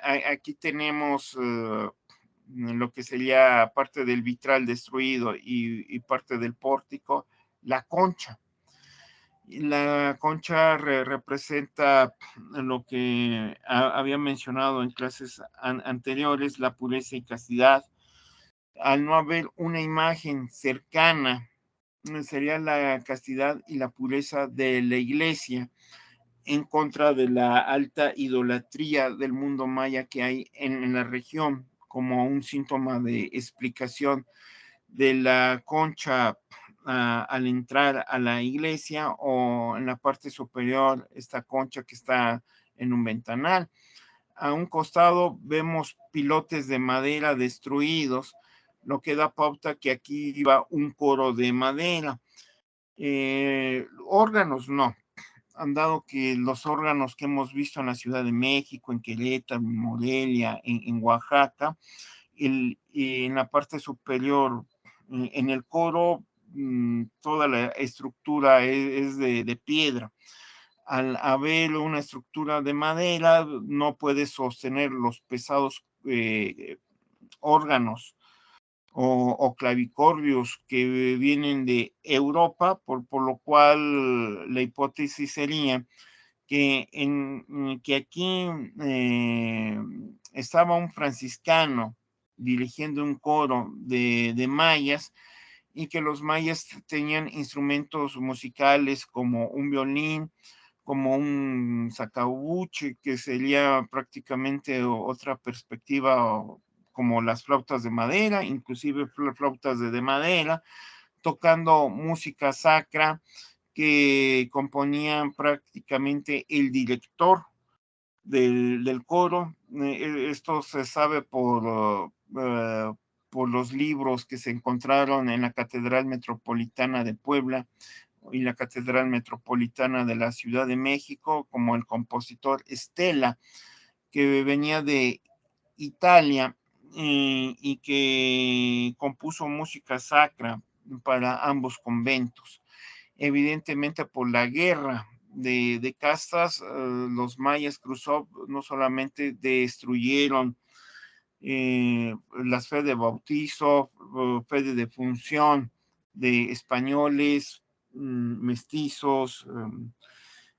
Aquí tenemos lo que sería parte del vitral destruido y parte del pórtico, la concha. La concha representa lo que había mencionado en clases anteriores, la pureza y castidad. Al no haber una imagen cercana, sería la castidad y la pureza de la iglesia, en contra de la alta idolatría del mundo maya que hay en la región, como un síntoma de explicación de la concha al entrar a la iglesia, o en la parte superior esta concha que está en un ventanal. A un costado vemos pilotes de madera destruidos, lo que da pauta que aquí iba un coro de madera. Órganos no, han dado que los órganos que hemos visto en la Ciudad de México, en Querétaro, en Morelia, en Oaxaca, en la parte superior, en el coro, toda la estructura es de piedra. Al haber una estructura de madera, no puede sostener los pesados órganos o clavicordios que vienen de Europa, por lo cual la hipótesis sería que aquí estaba un franciscano dirigiendo un coro de mayas, y que los mayas tenían instrumentos musicales como un violín, como un sacabuche, que sería prácticamente otra perspectiva, como las flautas de madera, inclusive flautas de madera, tocando música sacra que componían prácticamente el director del coro. Esto se sabe por los libros que se encontraron en la Catedral Metropolitana de Puebla y la Catedral Metropolitana de la Ciudad de México, como el compositor Estela, que venía de Italia y que compuso música sacra para ambos conventos. Evidentemente, por la guerra de castas, los mayas Khrushchev no solamente destruyeron las fe de bautizo, fe de defunción de españoles, mestizos,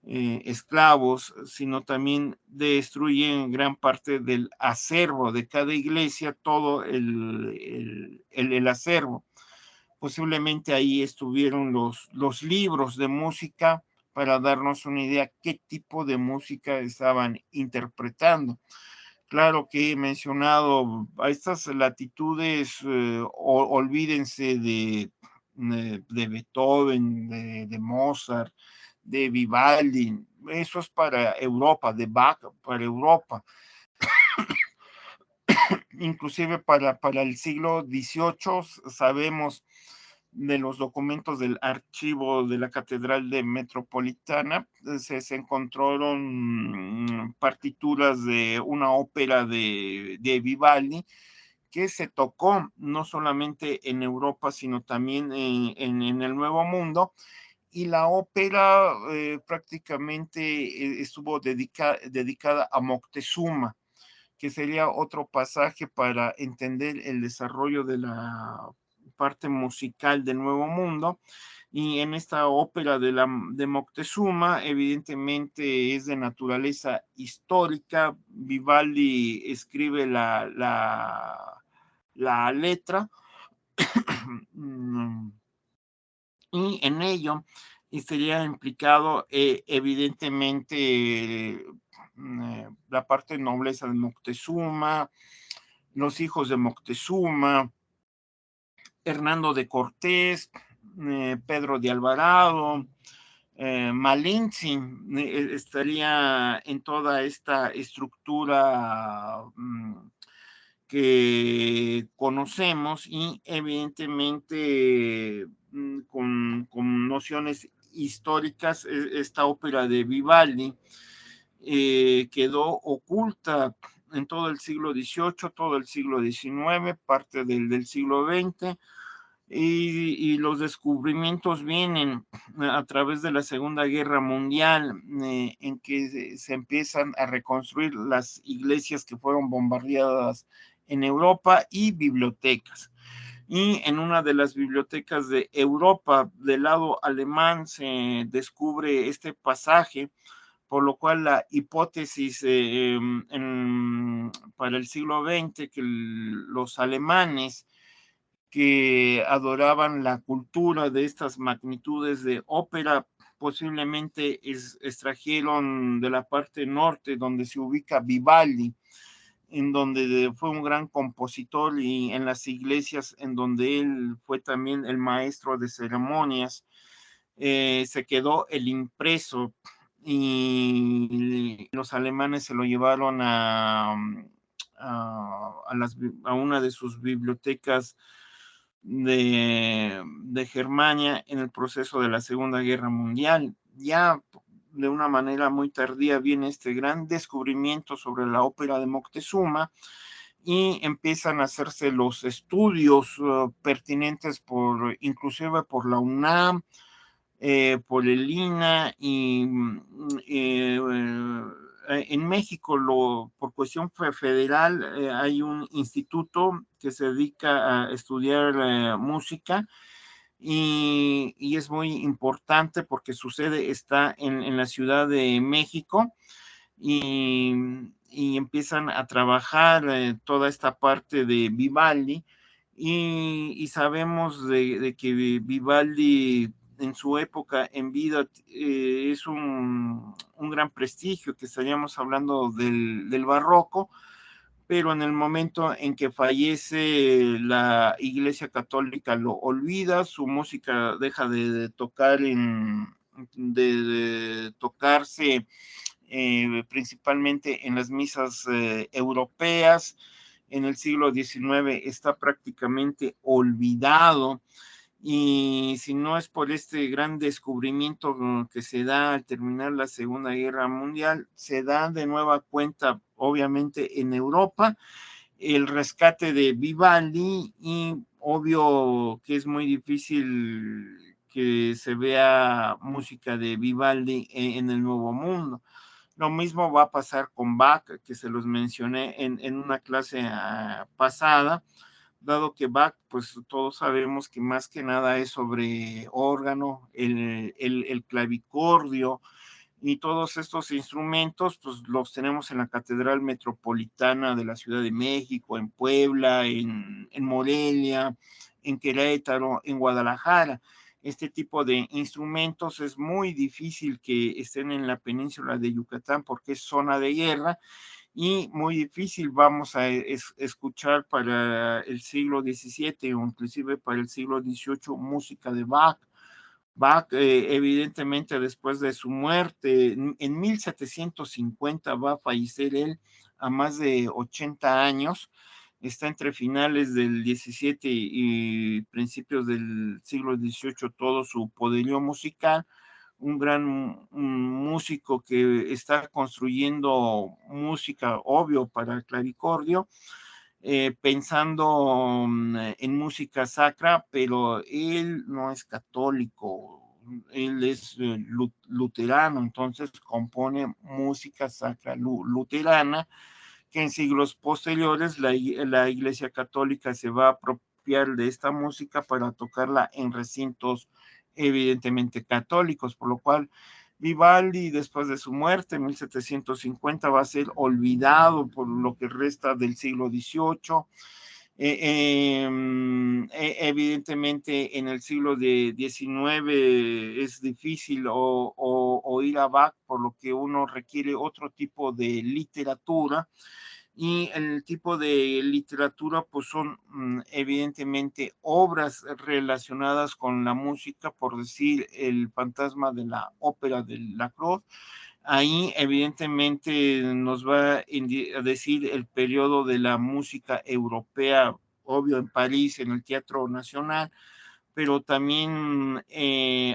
esclavos, sino también destruyen gran parte del acervo de cada iglesia, todo el acervo. Posiblemente ahí estuvieron los libros de música para darnos una idea qué tipo de música estaban interpretando. Claro que he mencionado a estas latitudes, olvídense de Beethoven, de Mozart, de Vivaldi. Eso es para Europa, de Bach para Europa. Inclusive para el siglo XVIII sabemos de los documentos del archivo de la Catedral de Metropolitana, se encontraron partituras de una ópera de Vivaldi que se tocó no solamente en Europa, sino también en el Nuevo Mundo, y la ópera prácticamente estuvo dedicada a Moctezuma, que sería otro pasaje para entender el desarrollo de la parte musical del Nuevo Mundo. Y en esta ópera de Moctezuma, evidentemente es de naturaleza histórica. Vivaldi escribe la letra y en ello estaría implicado evidentemente la parte de nobleza de Moctezuma, los hijos de Moctezuma, Hernando de Cortés, Pedro de Alvarado, Malinche estaría en toda esta estructura que conocemos, y evidentemente con nociones históricas. Esta ópera de Vivaldi quedó oculta en todo el siglo XVIII, todo el siglo XIX, parte del siglo XX, y los descubrimientos vienen a través de la Segunda Guerra Mundial, en que se empiezan a reconstruir las iglesias que fueron bombardeadas en Europa y bibliotecas. Y en una de las bibliotecas de Europa, del lado alemán, se descubre este pasaje, por lo cual la hipótesis para el siglo XX, que los alemanes que adoraban la cultura de estas magnitudes de ópera, posiblemente extrajeron de la parte norte, donde se ubica Vivaldi, en donde fue un gran compositor, y en las iglesias en donde él fue también el maestro de ceremonias, se quedó el impreso, y los alemanes se lo llevaron a una de sus bibliotecas de Germania en el proceso de la Segunda Guerra Mundial. Ya de una manera muy tardía viene este gran descubrimiento sobre la ópera de Moctezuma, y empiezan a hacerse los estudios pertinentes inclusive por la UNAM, por el INA, y en México, por cuestión federal, hay un instituto que se dedica a estudiar música, y es muy importante porque su sede está en la Ciudad de México y, y empiezan a trabajar toda esta parte de Vivaldi y sabemos de que Vivaldi en su época en vida es un gran prestigio, que estaríamos hablando del barroco, pero en el momento en que fallece la Iglesia Católica lo olvida, su música deja de tocar de tocarse principalmente en las misas europeas. En el siglo XIX está prácticamente olvidado, y si no es por este gran descubrimiento que se da al terminar la Segunda Guerra Mundial, se da de nueva cuenta, obviamente, en Europa, el rescate de Vivaldi, y obvio que es muy difícil que se vea música de Vivaldi en el Nuevo Mundo. Lo mismo va a pasar con Bach, que se los mencioné en una clase pasada, dado que Bach, pues todos sabemos que más que nada es sobre órgano, el clavicordio, y todos estos instrumentos, pues los tenemos en la Catedral Metropolitana de la Ciudad de México, en Puebla, en Morelia, en Querétaro, en Guadalajara. Este tipo de instrumentos es muy difícil que estén en la península de Yucatán porque es zona de guerra, y muy difícil vamos a escuchar para el siglo XVII o inclusive para el siglo XVIII música de Bach. Bach, evidentemente, después de su muerte, en 1750 va a fallecer él a más de 80 años. Está entre finales del 17 y principios del siglo XVIII todo su poderío musical. Un gran músico que está construyendo música, obvio, para el clavicordio, pensando en música sacra, pero él no es católico, él es luterano, entonces compone música sacra luterana, que en siglos posteriores la Iglesia Católica se va a apropiar de esta música para tocarla en recintos evidentemente católicos, por lo cual Vivaldi, después de su muerte en 1750, va a ser olvidado por lo que resta del siglo XVIII. Evidentemente en el siglo XIX es difícil oír a Bach, por lo que uno requiere otro tipo de literatura, y el tipo de literatura pues son evidentemente obras relacionadas con la música, por decir El fantasma de la ópera de Lacroix. Ahí evidentemente nos va a decir el periodo de la música europea, obvio en París, en el Teatro Nacional, pero también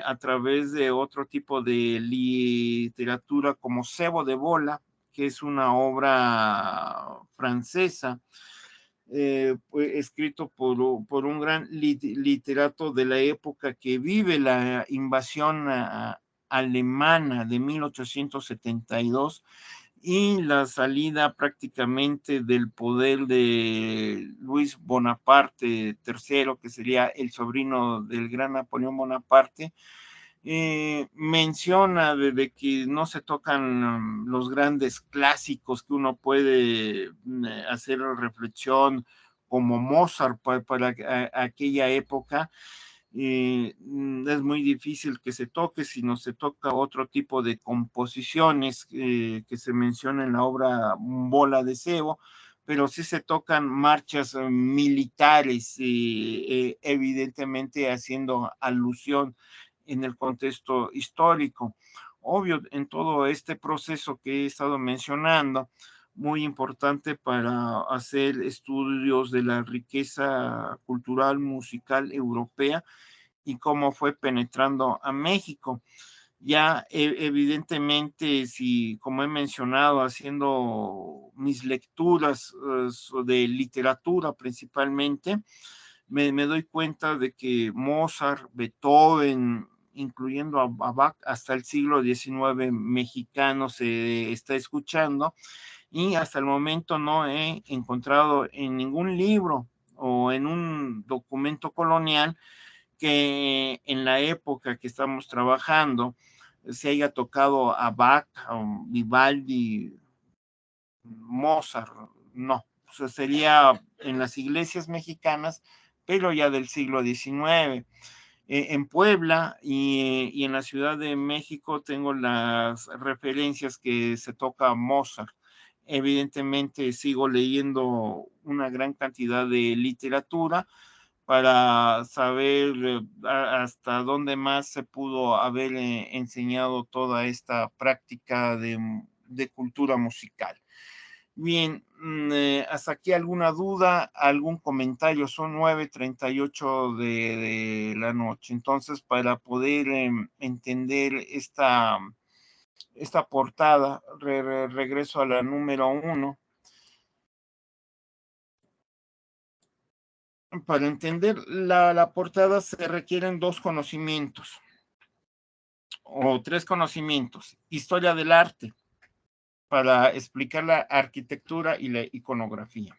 a través de otro tipo de literatura como Cebo de Bola, que es una obra francesa, escrito por un gran literato de la época que vive la invasión alemana de 1872 y la salida prácticamente del poder de Luis Bonaparte III, que sería el sobrino del gran Napoleón Bonaparte. Menciona de que no se tocan los grandes clásicos que uno puede hacer reflexión, como Mozart para aquella época. Es muy difícil que se toque, sino se toca otro tipo de composiciones que se menciona en la obra Bola de Cebo, pero sí se tocan marchas militares, evidentemente haciendo alusión en el contexto histórico. Obvio, en todo este proceso que he estado mencionando, muy importante para hacer estudios de la riqueza cultural, musical europea y cómo fue penetrando a México. Ya evidentemente, si como he mencionado, haciendo mis lecturas de literatura principalmente, me doy cuenta de que Mozart, Beethoven, incluyendo a Bach, hasta el siglo XIX mexicano se está escuchando, y hasta el momento no he encontrado en ningún libro o en un documento colonial que en la época que estamos trabajando se haya tocado a Bach, a Vivaldi, Mozart, no. O sea, sería en las iglesias mexicanas, pero ya del siglo XIX. En Puebla y en la Ciudad de México tengo las referencias que se toca Mozart. Evidentemente sigo leyendo una gran cantidad de literatura para saber hasta dónde más se pudo haber enseñado toda esta práctica de cultura musical. Bien, hasta aquí alguna duda, algún comentario. Son 9:38 de la noche. Entonces, para poder entender esta portada, regreso a la número 1. Para entender la portada se requieren 2 conocimientos o 3 conocimientos. Historia del arte, para explicar la arquitectura y la iconografía.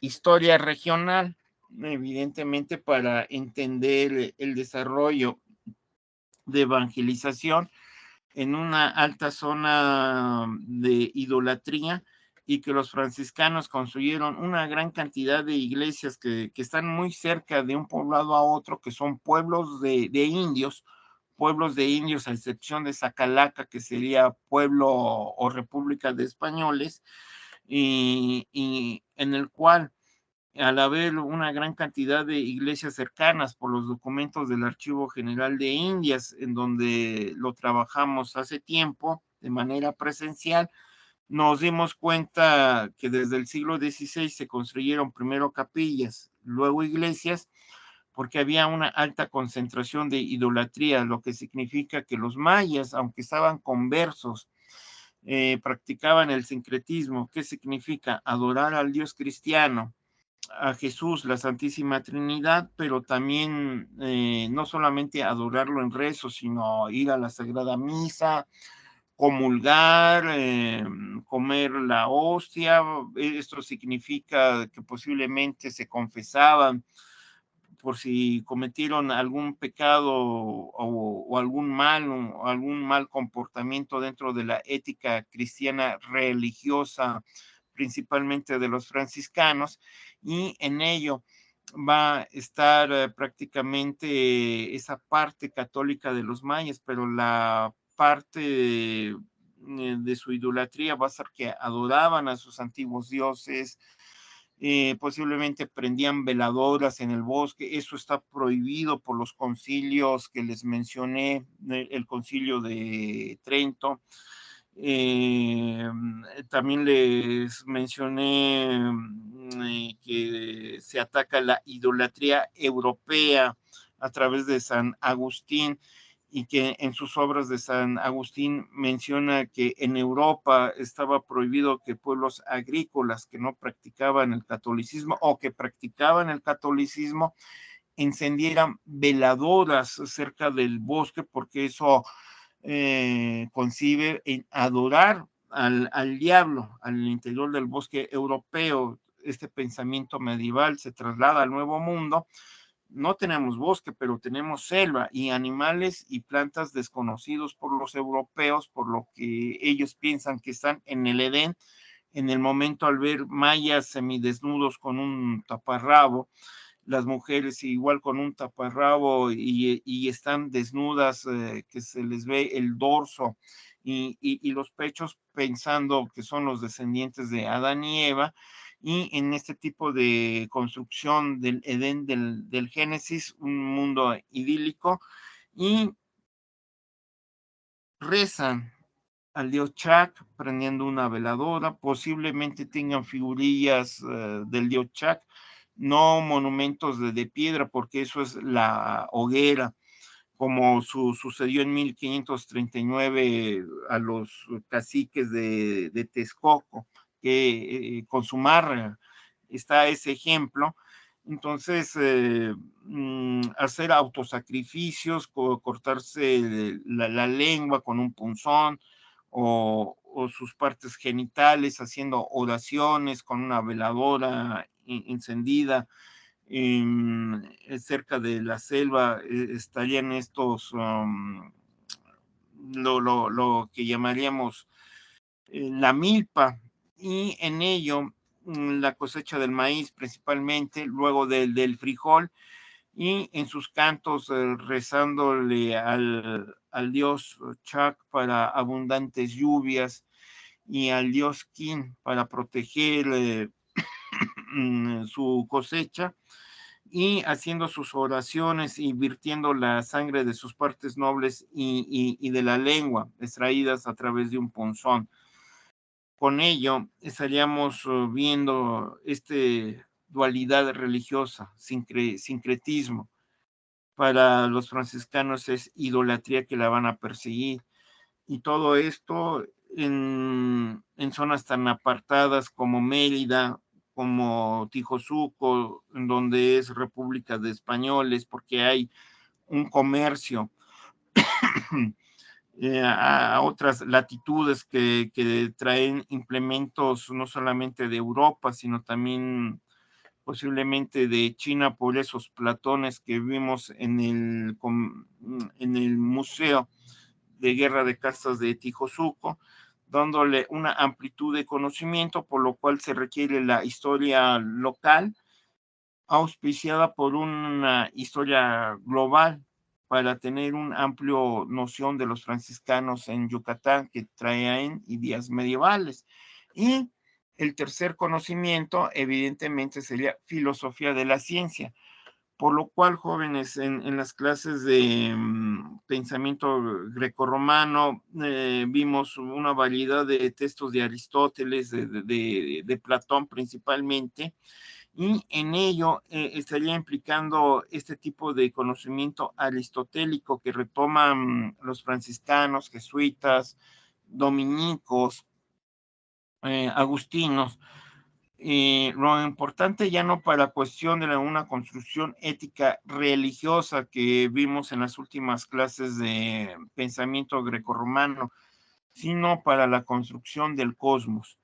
Historia regional, evidentemente para entender el desarrollo de evangelización en una alta zona de idolatría y que los franciscanos construyeron una gran cantidad de iglesias que están muy cerca de un poblado a otro, que son pueblos de indios, a excepción de Zacalaca, que sería pueblo o república de españoles, y en el cual, al haber una gran cantidad de iglesias cercanas por los documentos del Archivo General de Indias, en donde lo trabajamos hace tiempo de manera presencial, nos dimos cuenta que desde el siglo XVI se construyeron primero capillas, luego iglesias, porque había una alta concentración de idolatría, lo que significa que los mayas, aunque estaban conversos, practicaban el sincretismo. ¿Qué significa? Adorar al Dios cristiano, a Jesús, la Santísima Trinidad, pero también no solamente adorarlo en rezo, sino ir a la Sagrada Misa, comulgar, comer la hostia. Esto significa que posiblemente se confesaban por si cometieron algún pecado o algún mal comportamiento dentro de la ética cristiana religiosa, principalmente de los franciscanos, y en ello va a estar prácticamente esa parte católica de los mayas, pero la parte de su idolatría va a ser que adoraban a sus antiguos dioses, posiblemente prendían veladoras en el bosque. Eso está prohibido por los concilios que les mencioné, el concilio de Trento. También les mencioné que se ataca la idolatría europea a través de San Agustín, y que en sus obras de San Agustín menciona que en Europa estaba prohibido que pueblos agrícolas que no practicaban el catolicismo o que practicaban el catolicismo encendieran veladoras cerca del bosque, porque eso concibe en adorar al diablo al interior del bosque europeo. Este pensamiento medieval se traslada al Nuevo Mundo. No tenemos bosque, pero tenemos selva y animales y plantas desconocidos por los europeos, por lo que ellos piensan que están en el Edén. En el momento al ver mayas semidesnudos con un taparrabo, las mujeres igual con un taparrabo y están desnudas, que se les ve el dorso y los pechos, pensando que son los descendientes de Adán y Eva. Y en este tipo de construcción del Edén, del Génesis, un mundo idílico, y rezan al dios Chac prendiendo una veladora. Posiblemente tengan figurillas del dios Chac, no monumentos de piedra, porque eso es la hoguera, como sucedió en 1539 a los caciques de Texcoco, que con su marra está ese ejemplo. Entonces, hacer autosacrificios, cortarse la lengua con un punzón, o sus partes genitales, haciendo oraciones con una veladora encendida, cerca de la selva, estarían estos, lo que llamaríamos la milpa, y en ello la cosecha del maíz principalmente, luego del frijol, y en sus cantos rezándole al dios Chak para abundantes lluvias, y al dios Kin para proteger su cosecha, y haciendo sus oraciones y virtiendo la sangre de sus partes nobles y de la lengua, extraídas a través de un punzón. Con ello estaríamos viendo dualidad religiosa, sincretismo. Para los franciscanos es idolatría que la van a perseguir. Y todo esto en zonas tan apartadas como Mérida, como Tijosuco, en donde es República de Españoles, porque hay un comercio a otras latitudes que traen implementos no solamente de Europa, sino también posiblemente de China, por esos platones que vimos en el Museo de Guerra de Castas de Tijosuco, dándole una amplitud de conocimiento, por lo cual se requiere la historia local, auspiciada por una historia global, para tener una amplia noción de los franciscanos en Yucatán que traen ideas medievales. Y el tercer conocimiento, evidentemente, sería filosofía de la ciencia, por lo cual, jóvenes, en las clases de pensamiento grecorromano vimos una variedad de textos de Aristóteles, de Platón principalmente, y en ello estaría implicando este tipo de conocimiento aristotélico que retoman los franciscanos, jesuitas, dominicos, agustinos. Lo importante ya no para cuestión de una construcción ética religiosa que vimos en las últimas clases de pensamiento grecorromano, sino para la construcción del cosmos,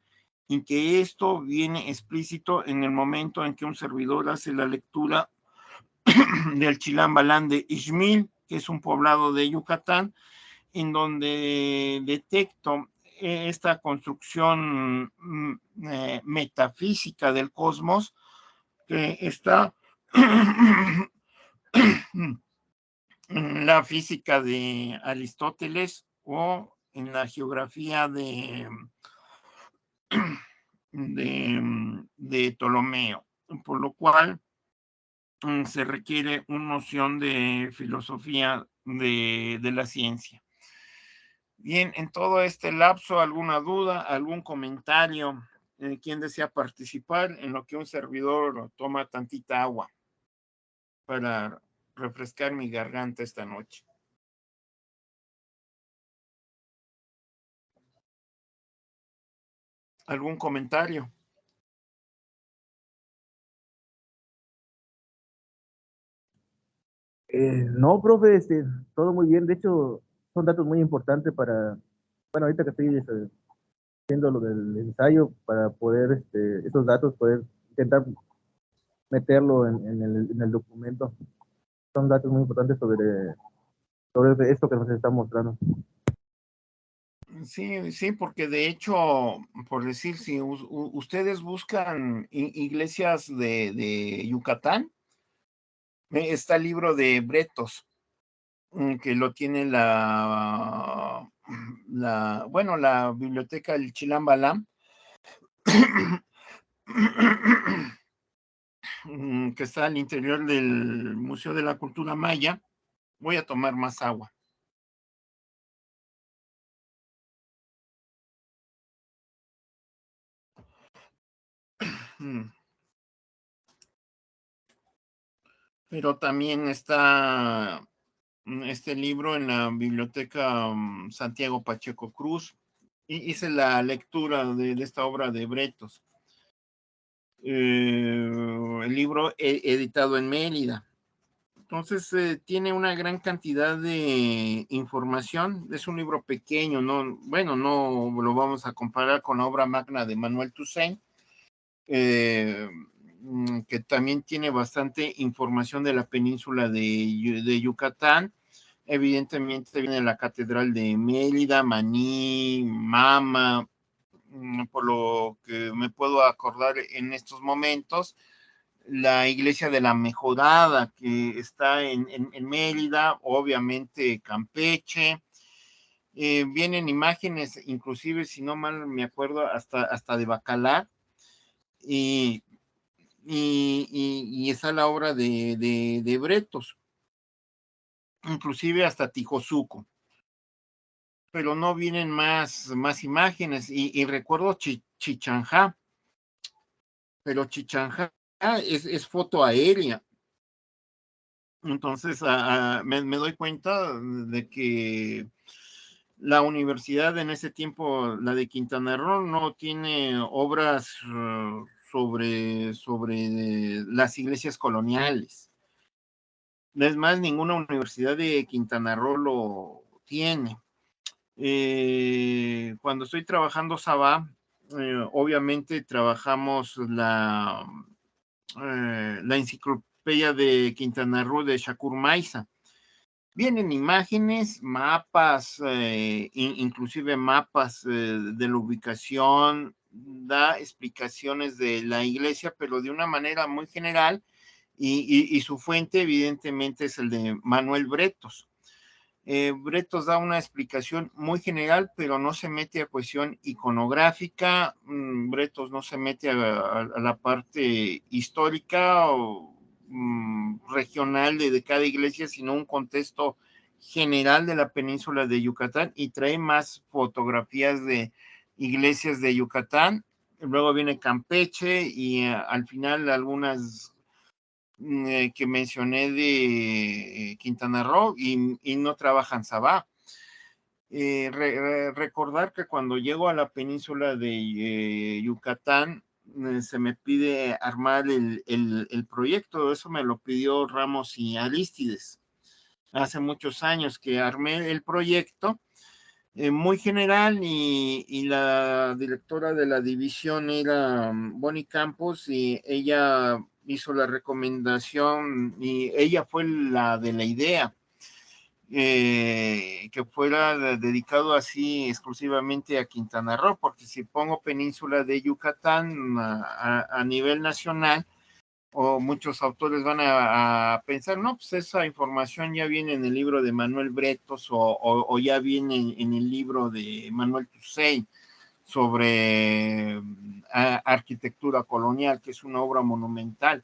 y que esto viene explícito en el momento en que un servidor hace la lectura del Chilambalán de Ixmil, que es un poblado de Yucatán, en donde detecto esta construcción metafísica del cosmos que está en la física de Aristóteles o en la geografía de Ptolomeo, por lo cual se requiere una noción de filosofía de la ciencia. Bien, en todo este lapso, ¿alguna duda, algún comentario? ¿Quién desea participar en lo que un servidor toma tantita agua para refrescar mi garganta esta noche? ¿Algún comentario? No, profe, todo muy bien. De hecho, son datos muy importantes para, bueno, ahorita que estoy haciendo lo del ensayo, para poder, esos datos, poder intentar meterlo en el documento. Son datos muy importantes sobre esto que nos está mostrando. Sí, sí, porque de hecho, por decir, si ustedes buscan iglesias de Yucatán, está el libro de Bretos, que lo tiene bueno, la biblioteca del Chilambalam, que está al interior del Museo de la Cultura Maya. Voy a tomar más agua. Pero también está este libro en la biblioteca Santiago Pacheco Cruz. Y hice la lectura de esta obra de Bretos. El libro editado en Mérida. Entonces tiene una gran cantidad de información. Es un libro pequeño, no, bueno, no lo vamos a comparar con la obra magna de Manuel Toussaint, que que también tiene bastante información de la península de Yucatán. Evidentemente viene la Catedral de Mérida, Maní, Mama, por lo que me puedo acordar en estos momentos, la iglesia de la Mejorada, que está en Mérida, obviamente Campeche. Vienen imágenes, inclusive, si no mal me acuerdo, hasta de Bacalar, y está la obra de Bretos, inclusive hasta Tijosuco, pero no vienen más imágenes, y recuerdo Chichanjá, pero Chichanjá es foto aérea. Entonces me doy cuenta de que la universidad en ese tiempo, la de Quintana Roo, no tiene obras sobre las iglesias coloniales. Es más, ninguna universidad de Quintana Roo lo tiene. Cuando estoy trabajando Sabá, obviamente trabajamos la enciclopedia de Quintana Roo de Shakur Maiza. Vienen imágenes, mapas, inclusive mapas de la ubicación, da explicaciones de la iglesia, pero de una manera muy general, y su fuente evidentemente es el de Manuel Bretos. Bretos da una explicación muy general, pero no se mete a cuestión iconográfica. Bretos no se mete a la parte histórica o regional de cada iglesia, sino un contexto general de la península de Yucatán, y trae más fotografías de iglesias de Yucatán. Luego viene Campeche, y al final algunas que mencioné de Quintana Roo, y no trabajan Sabá. Recordar que cuando llego a la península de Yucatán, se me pide armar el proyecto. Eso me lo pidió Ramos y Arístides hace muchos años, que armé el proyecto muy general, y la directora de la división era Bonnie Campos, y ella hizo la recomendación, y ella fue la de la idea, que fuera dedicado así exclusivamente a Quintana Roo, porque si pongo península de Yucatán a nivel nacional, o muchos autores van a pensar, no, pues esa información ya viene en el libro de Manuel Bretos, o ya viene en el libro de Manuel Tussaud sobre arquitectura colonial, que es una obra monumental.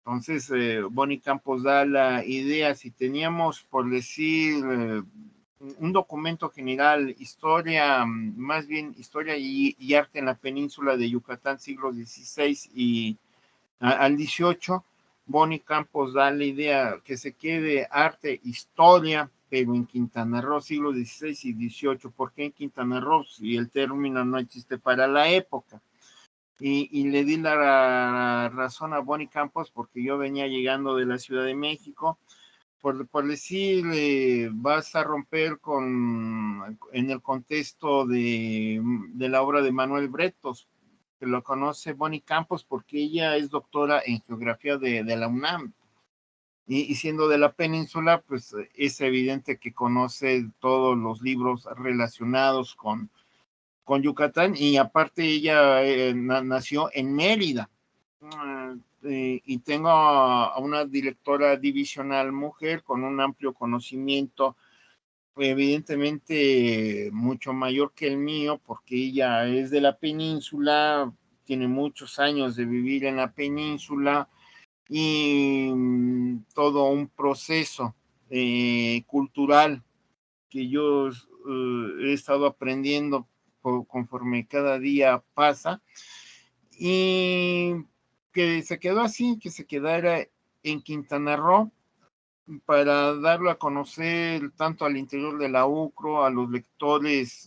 Entonces, Bonnie Campos da la idea, si teníamos, por decir, un documento general, historia, más bien historia y arte en la península de Yucatán, siglos XVI al XVIII, Bonnie Campos da la idea que se quede arte, historia, pero en Quintana Roo, siglo XVI y XVIII. ¿Por qué en Quintana Roo? Si el término no existe para la época. Y le di la razón a Bonnie Campos, porque yo venía llegando de la Ciudad de México. Por decir, vas a romper en el contexto de la obra de Manuel Bretos, que lo conoce Bonnie Campos porque ella es doctora en geografía de la UNAM. Y siendo de la península, pues es evidente que conoce todos los libros relacionados con Yucatán, y aparte ella nació en Mérida. Y tengo a una directora divisional mujer con un amplio conocimiento, evidentemente mucho mayor que el mío, porque ella es de la península, tiene muchos años de vivir en la península, y todo un proceso cultural que yo he estado aprendiendo conforme cada día pasa, y que se quedó así, que se quedara en Quintana Roo, para darlo a conocer tanto al interior de la UCRO, a los lectores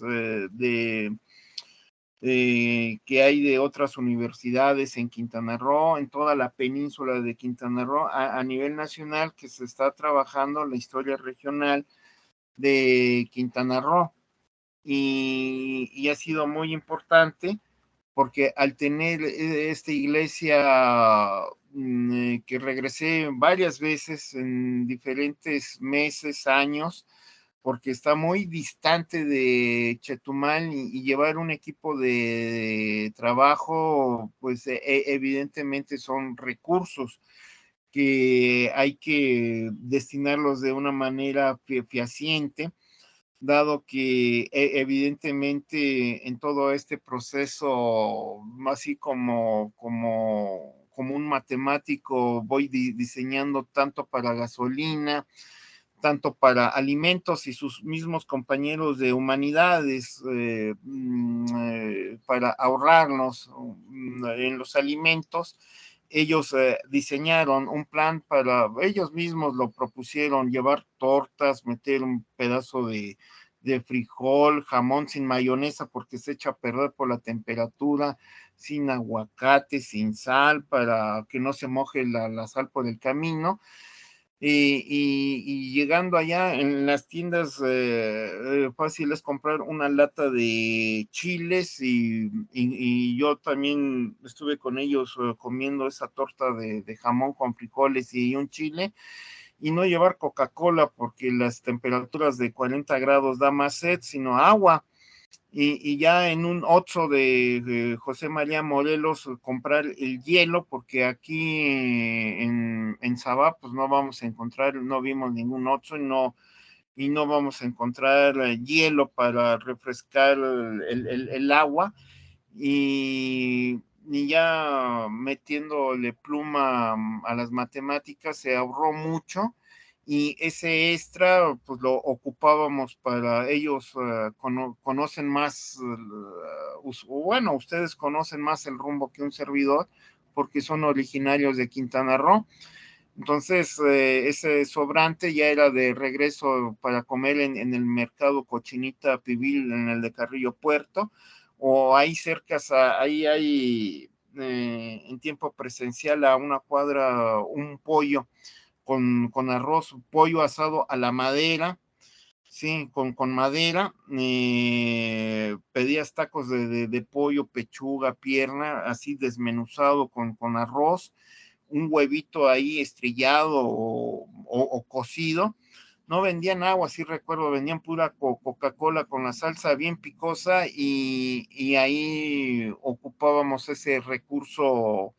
que hay de otras universidades en Quintana Roo, en toda la península de Quintana Roo, a nivel nacional, que se está trabajando la historia regional de Quintana Roo, y ha sido muy importante, porque al tener esta iglesia que regresé varias veces en diferentes meses, años, porque está muy distante de Chetumal y llevar un equipo de trabajo, pues evidentemente son recursos que hay que destinarlos de una manera fehaciente, dado que evidentemente en todo este proceso, así como un matemático, voy diseñando tanto para gasolina, tanto para alimentos y sus mismos compañeros de humanidades, para ahorrarnos en los alimentos. Ellos diseñaron un plan para, ellos mismos lo propusieron, llevar tortas, meter un pedazo de frijol, jamón sin mayonesa porque se echa a perder por la temperatura, sin aguacate, sin sal, para que no se moje la sal por el camino. Y llegando allá en las tiendas, fácil es comprar una lata de chiles y yo también estuve con ellos comiendo esa torta de jamón con frijoles y un chile, y no llevar Coca-Cola porque las temperaturas de 40 grados da más sed, sino agua. Y ya en un Oxxo de José María Morelos comprar el hielo, porque aquí en Sabá pues no vamos a encontrar, no vimos ningún Oxxo y no vamos a encontrar hielo para refrescar el agua, y ya metiéndole pluma a las matemáticas se ahorró mucho, y ese extra pues lo ocupábamos para ellos. Conocen más, bueno, ustedes conocen más el rumbo que un servidor porque son originarios de Quintana Roo. Entonces, ese sobrante ya era de regreso para comer en el mercado Cochinita Pibil, en el de Carrillo Puerto, o ahí cerca, ahí hay en tiempo presencial a una cuadra un pollo con arroz, pollo asado a la madera, sí, con madera. Pedías tacos de pollo, pechuga, pierna, así desmenuzado con arroz, un huevito ahí estrellado o cocido. No vendían agua, sí recuerdo, vendían pura Coca-Cola con la salsa bien picosa, y ahí ocupábamos ese recurso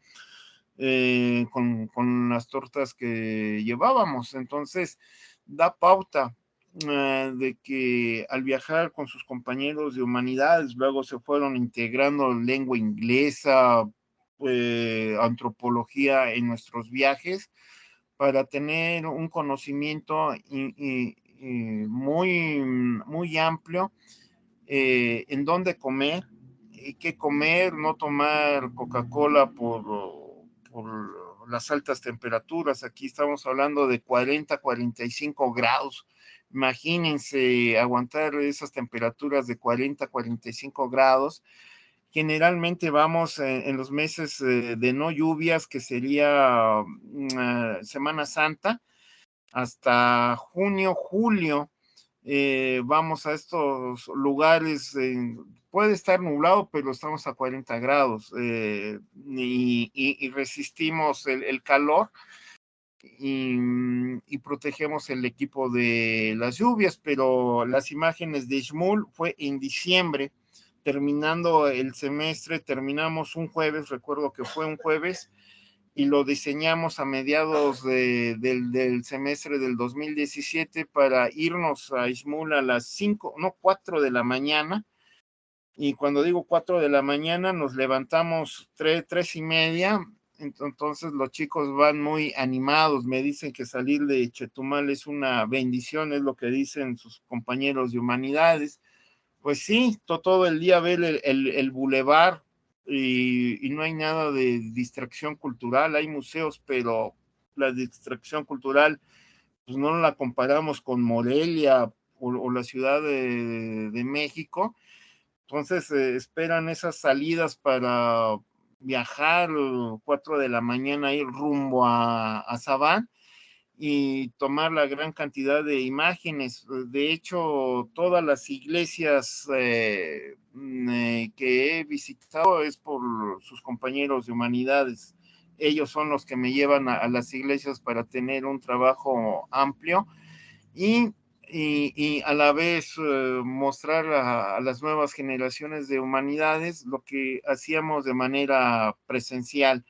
con las tortas que llevábamos. Entonces, da pauta de que al viajar con sus compañeros de humanidades, luego se fueron integrando lengua inglesa, antropología en nuestros viajes, para tener un conocimiento muy amplio en dónde comer, qué comer, no tomar Coca-Cola por las altas temperaturas. Aquí estamos hablando de 40, 45 grados. Imagínense aguantar esas temperaturas de 40, 45 grados. Generalmente vamos en los meses de no lluvias, que sería Semana Santa, hasta junio, julio. Vamos a estos lugares, puede estar nublado, pero estamos a 40 grados, y resistimos el calor, y protegemos el equipo de las lluvias. Pero las imágenes de Xmul fue en diciembre, terminando el semestre. Terminamos un jueves, recuerdo que fue un jueves, y lo diseñamos a mediados del semestre del 2017 para irnos a Xmul a las 4 de la mañana. Y cuando digo 4 de la mañana, nos levantamos 3:30. Entonces los chicos van muy animados, me dicen que salir de Chetumal es una bendición, es lo que dicen sus compañeros de humanidades. Pues sí, todo el día ver el bulevar, y no hay nada de distracción cultural. Hay museos, pero la distracción cultural pues no la comparamos con Morelia o la Ciudad de México. Entonces esperan esas salidas para viajar 4 de la mañana, ir rumbo a Sabán y tomar la gran cantidad de imágenes. De hecho, todas las iglesias que he visitado es por sus compañeros de humanidades. Ellos son los que me llevan a las iglesias para tener un trabajo amplio y a la vez mostrar a las nuevas generaciones de humanidades lo que hacíamos de manera presencial.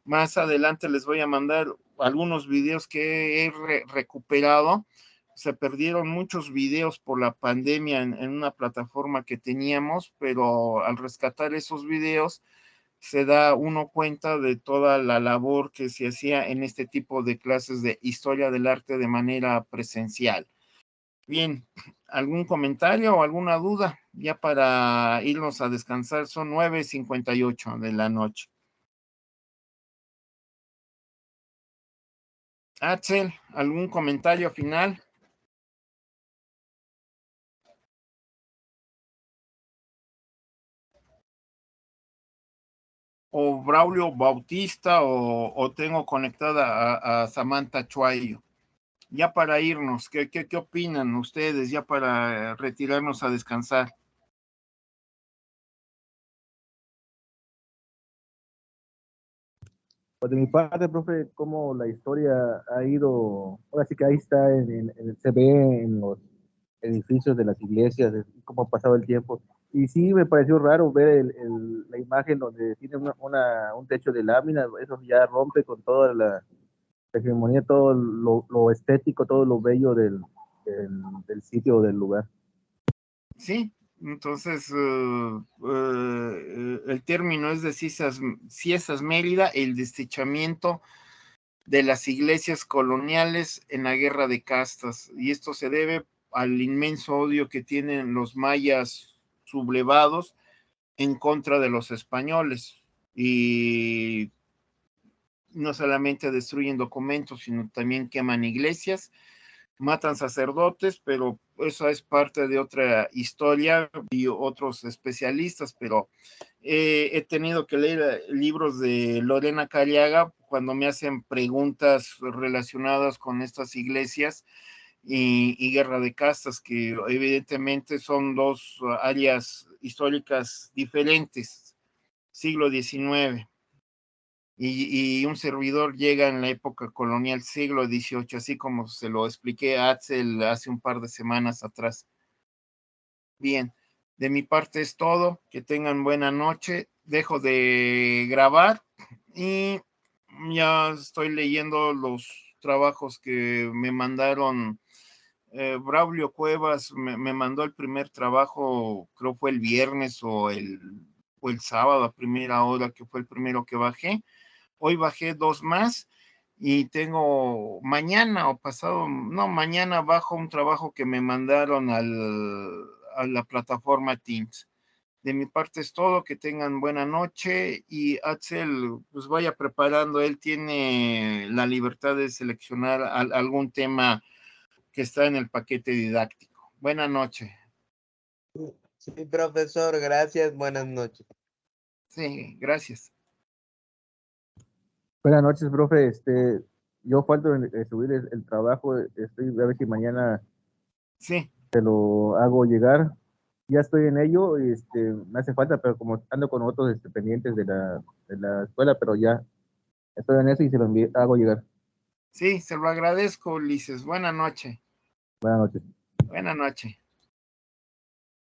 Más adelante les voy a mandar algunos videos que he recuperado. Se perdieron muchos videos por la pandemia en una plataforma que teníamos, pero al rescatar esos videos se da uno cuenta de toda la labor que se hacía en este tipo de clases de historia del arte de manera presencial. Bien, ¿algún comentario o alguna duda? Ya para irnos a descansar, son 9:58 de la noche. Axel, ¿algún comentario final? O Braulio Bautista o tengo conectada a Samantha Chuayo. Ya para irnos, ¿qué opinan ustedes? Ya para retirarnos a descansar. Pues de mi parte, profe, cómo la historia ha ido, ahora sí que ahí está, se ve en los edificios de las iglesias, cómo ha pasado el tiempo. Y sí me pareció raro ver la imagen donde tiene un techo de láminas, eso ya rompe con toda la hegemonía, todo lo estético, todo lo bello del sitio, del lugar. Sí, entonces el término es de Ciesas Mérida, el desechamiento de las iglesias coloniales en la guerra de castas, y esto se debe al inmenso odio que tienen los mayas sublevados en contra de los españoles, y no solamente destruyen documentos, sino también queman iglesias, matan sacerdotes, pero eso es parte de otra historia y otros especialistas, pero he tenido que leer libros de Lorena Callaga cuando me hacen preguntas relacionadas con estas iglesias y guerra de castas, que evidentemente son dos áreas históricas diferentes, siglo XIX. Y un servidor llega en la época colonial, siglo XVIII, así como se lo expliqué a Axel hace un par de semanas atrás. Bien, de mi parte es todo. Que tengan buena noche. Dejo de grabar y ya estoy leyendo los trabajos que me mandaron. Braulio Cuevas me mandó el primer trabajo, creo fue el viernes o el sábado a primera hora, que fue el primero que bajé. Hoy bajé 2 más y tengo mañana o pasado, no, mañana bajo un trabajo que me mandaron a la plataforma Teams. De mi parte es todo, que tengan buena noche y Axel, pues vaya preparando, él tiene la libertad de seleccionar algún tema que está en el paquete didáctico. Buena noche. Sí, profesor, gracias, buenas noches. Sí, gracias. Buenas noches, profe. Yo falto en subir el trabajo. Estoy a ver si mañana Sí. te lo hago llegar. Ya estoy en ello. Me hace falta, pero como ando con otros pendientes de la escuela, pero ya estoy en eso y se lo hago llegar. Sí, se lo agradezco, Ulises. Buena noche. Buenas noches. Buena noche.